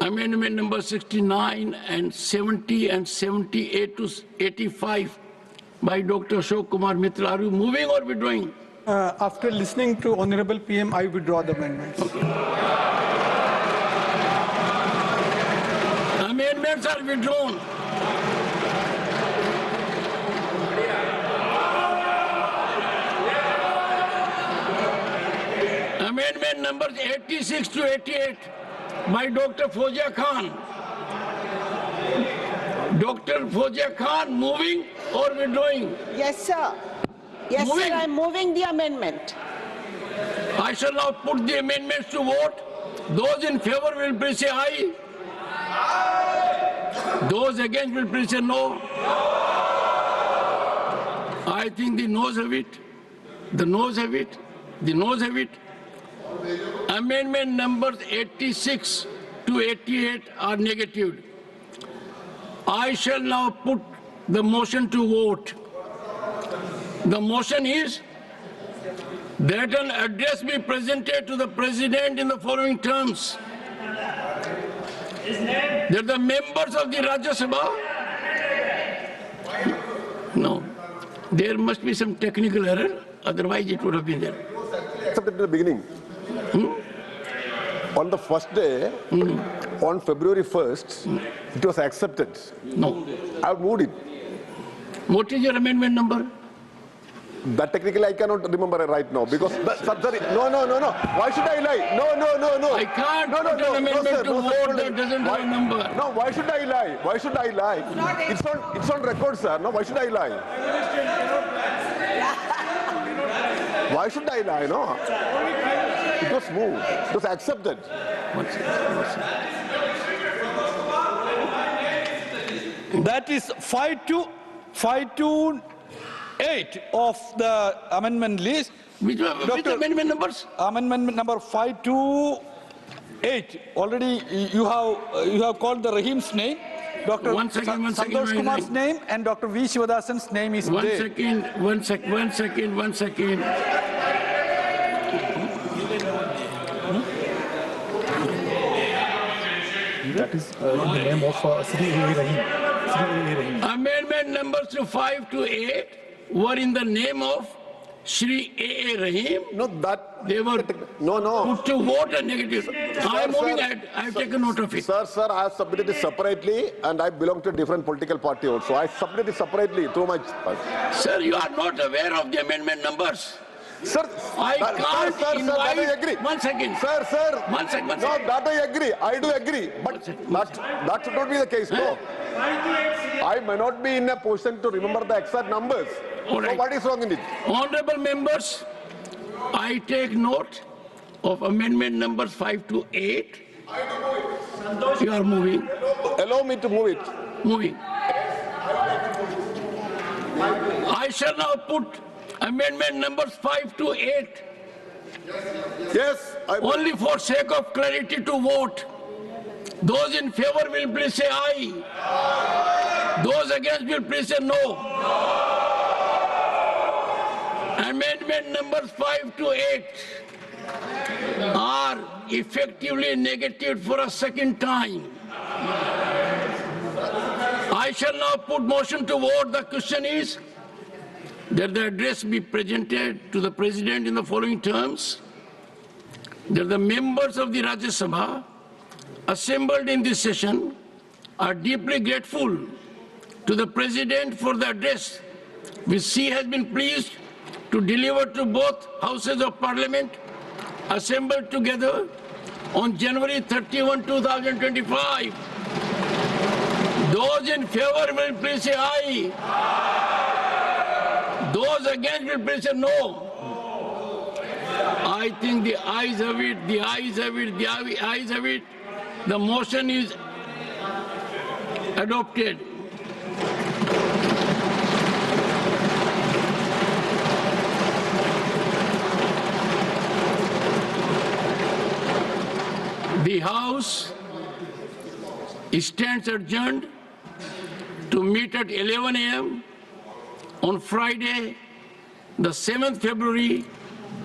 Amendment number 69 and 70 and 78 to 85 by Dr. Ashok Kumar Mitra. Are you moving or withdrawing? After listening to Honorable PM, I withdraw the amendments. Amendments are withdrawn. Amendment numbers 86 to 88 by Dr. Fozia Khan. Dr. Fozia Khan, moving or withdrawing? Yes, sir. Yes, Moving. sir, I'm moving the amendment. I shall now put the amendments to vote. Those in favor will please say aye. Those against will please say no. I think the noes have it. The noes have it. The noes have it. Amendment numbers 86 to 88 are negative. I shall now put the motion to vote. The motion is that an address be presented to the President in the following terms. That the members of the Rajya Sabha, no, there must be some technical error, otherwise it would have been there. Except at the beginning. On the first day, on February 1st, it was accepted. No. I have moved it. What is your amendment number? That technically I cannot remember right now because sorry, no. Why should I lie? No. I can't put an amendment to vote that doesn't have a number. No, why should I lie? Why should I lie? It's on record, sir. No, why should I lie? Why should I lie? No. It was moved. It was accepted. That is 528 of the amendment list. Which amendment numbers? Amendment number 528. Already you have called the Rahim's name. Dr. One second, Santosh Kumar's name and Dr. V. Shivadasan's name is One there. second. That is in the name of Sri A. Rahim. Amendment numbers 5 to 8 were in the name of Shri A. Rahim. No, that They were no. put to vote a negative. I am moving ahead. I have taken note of it. Sir, I have submitted it separately and I belong to a different political party also. I submitted it separately through my... Sir, you are not aware of the amendment numbers. Sir, I can't invite... that I agree. 1 second. Sir. One second. No, that I agree. I do agree. But that should not be the case, no. I may not be in a position to remember the exact numbers. All right. So what is wrong in it? Honorable members, I take note of amendment numbers 5 to 8. You are moving. Allow me to move it. Moving. I shall now put amendment numbers 5 to 8. Yes, Only for sake of clarity to vote. Those in favor will please say aye. Those against will please say no. Amendment numbers 5 to 8 are effectively negated for a second time. I shall now put motion to vote. The question is that the address be presented to the President in the following terms. that the members of the Rajya Sabha assembled in this session are deeply grateful to the President for the address which she has been pleased to deliver to both Houses of Parliament assembled together on January 31, 2025. Those in favor will please say aye. Those against will please say no. I think the ayes have it, the ayes have it, the ayes have it. The motion is adopted. The House stands adjourned to meet at 11 a.m. on Friday, the 7th February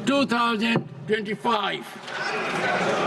2025.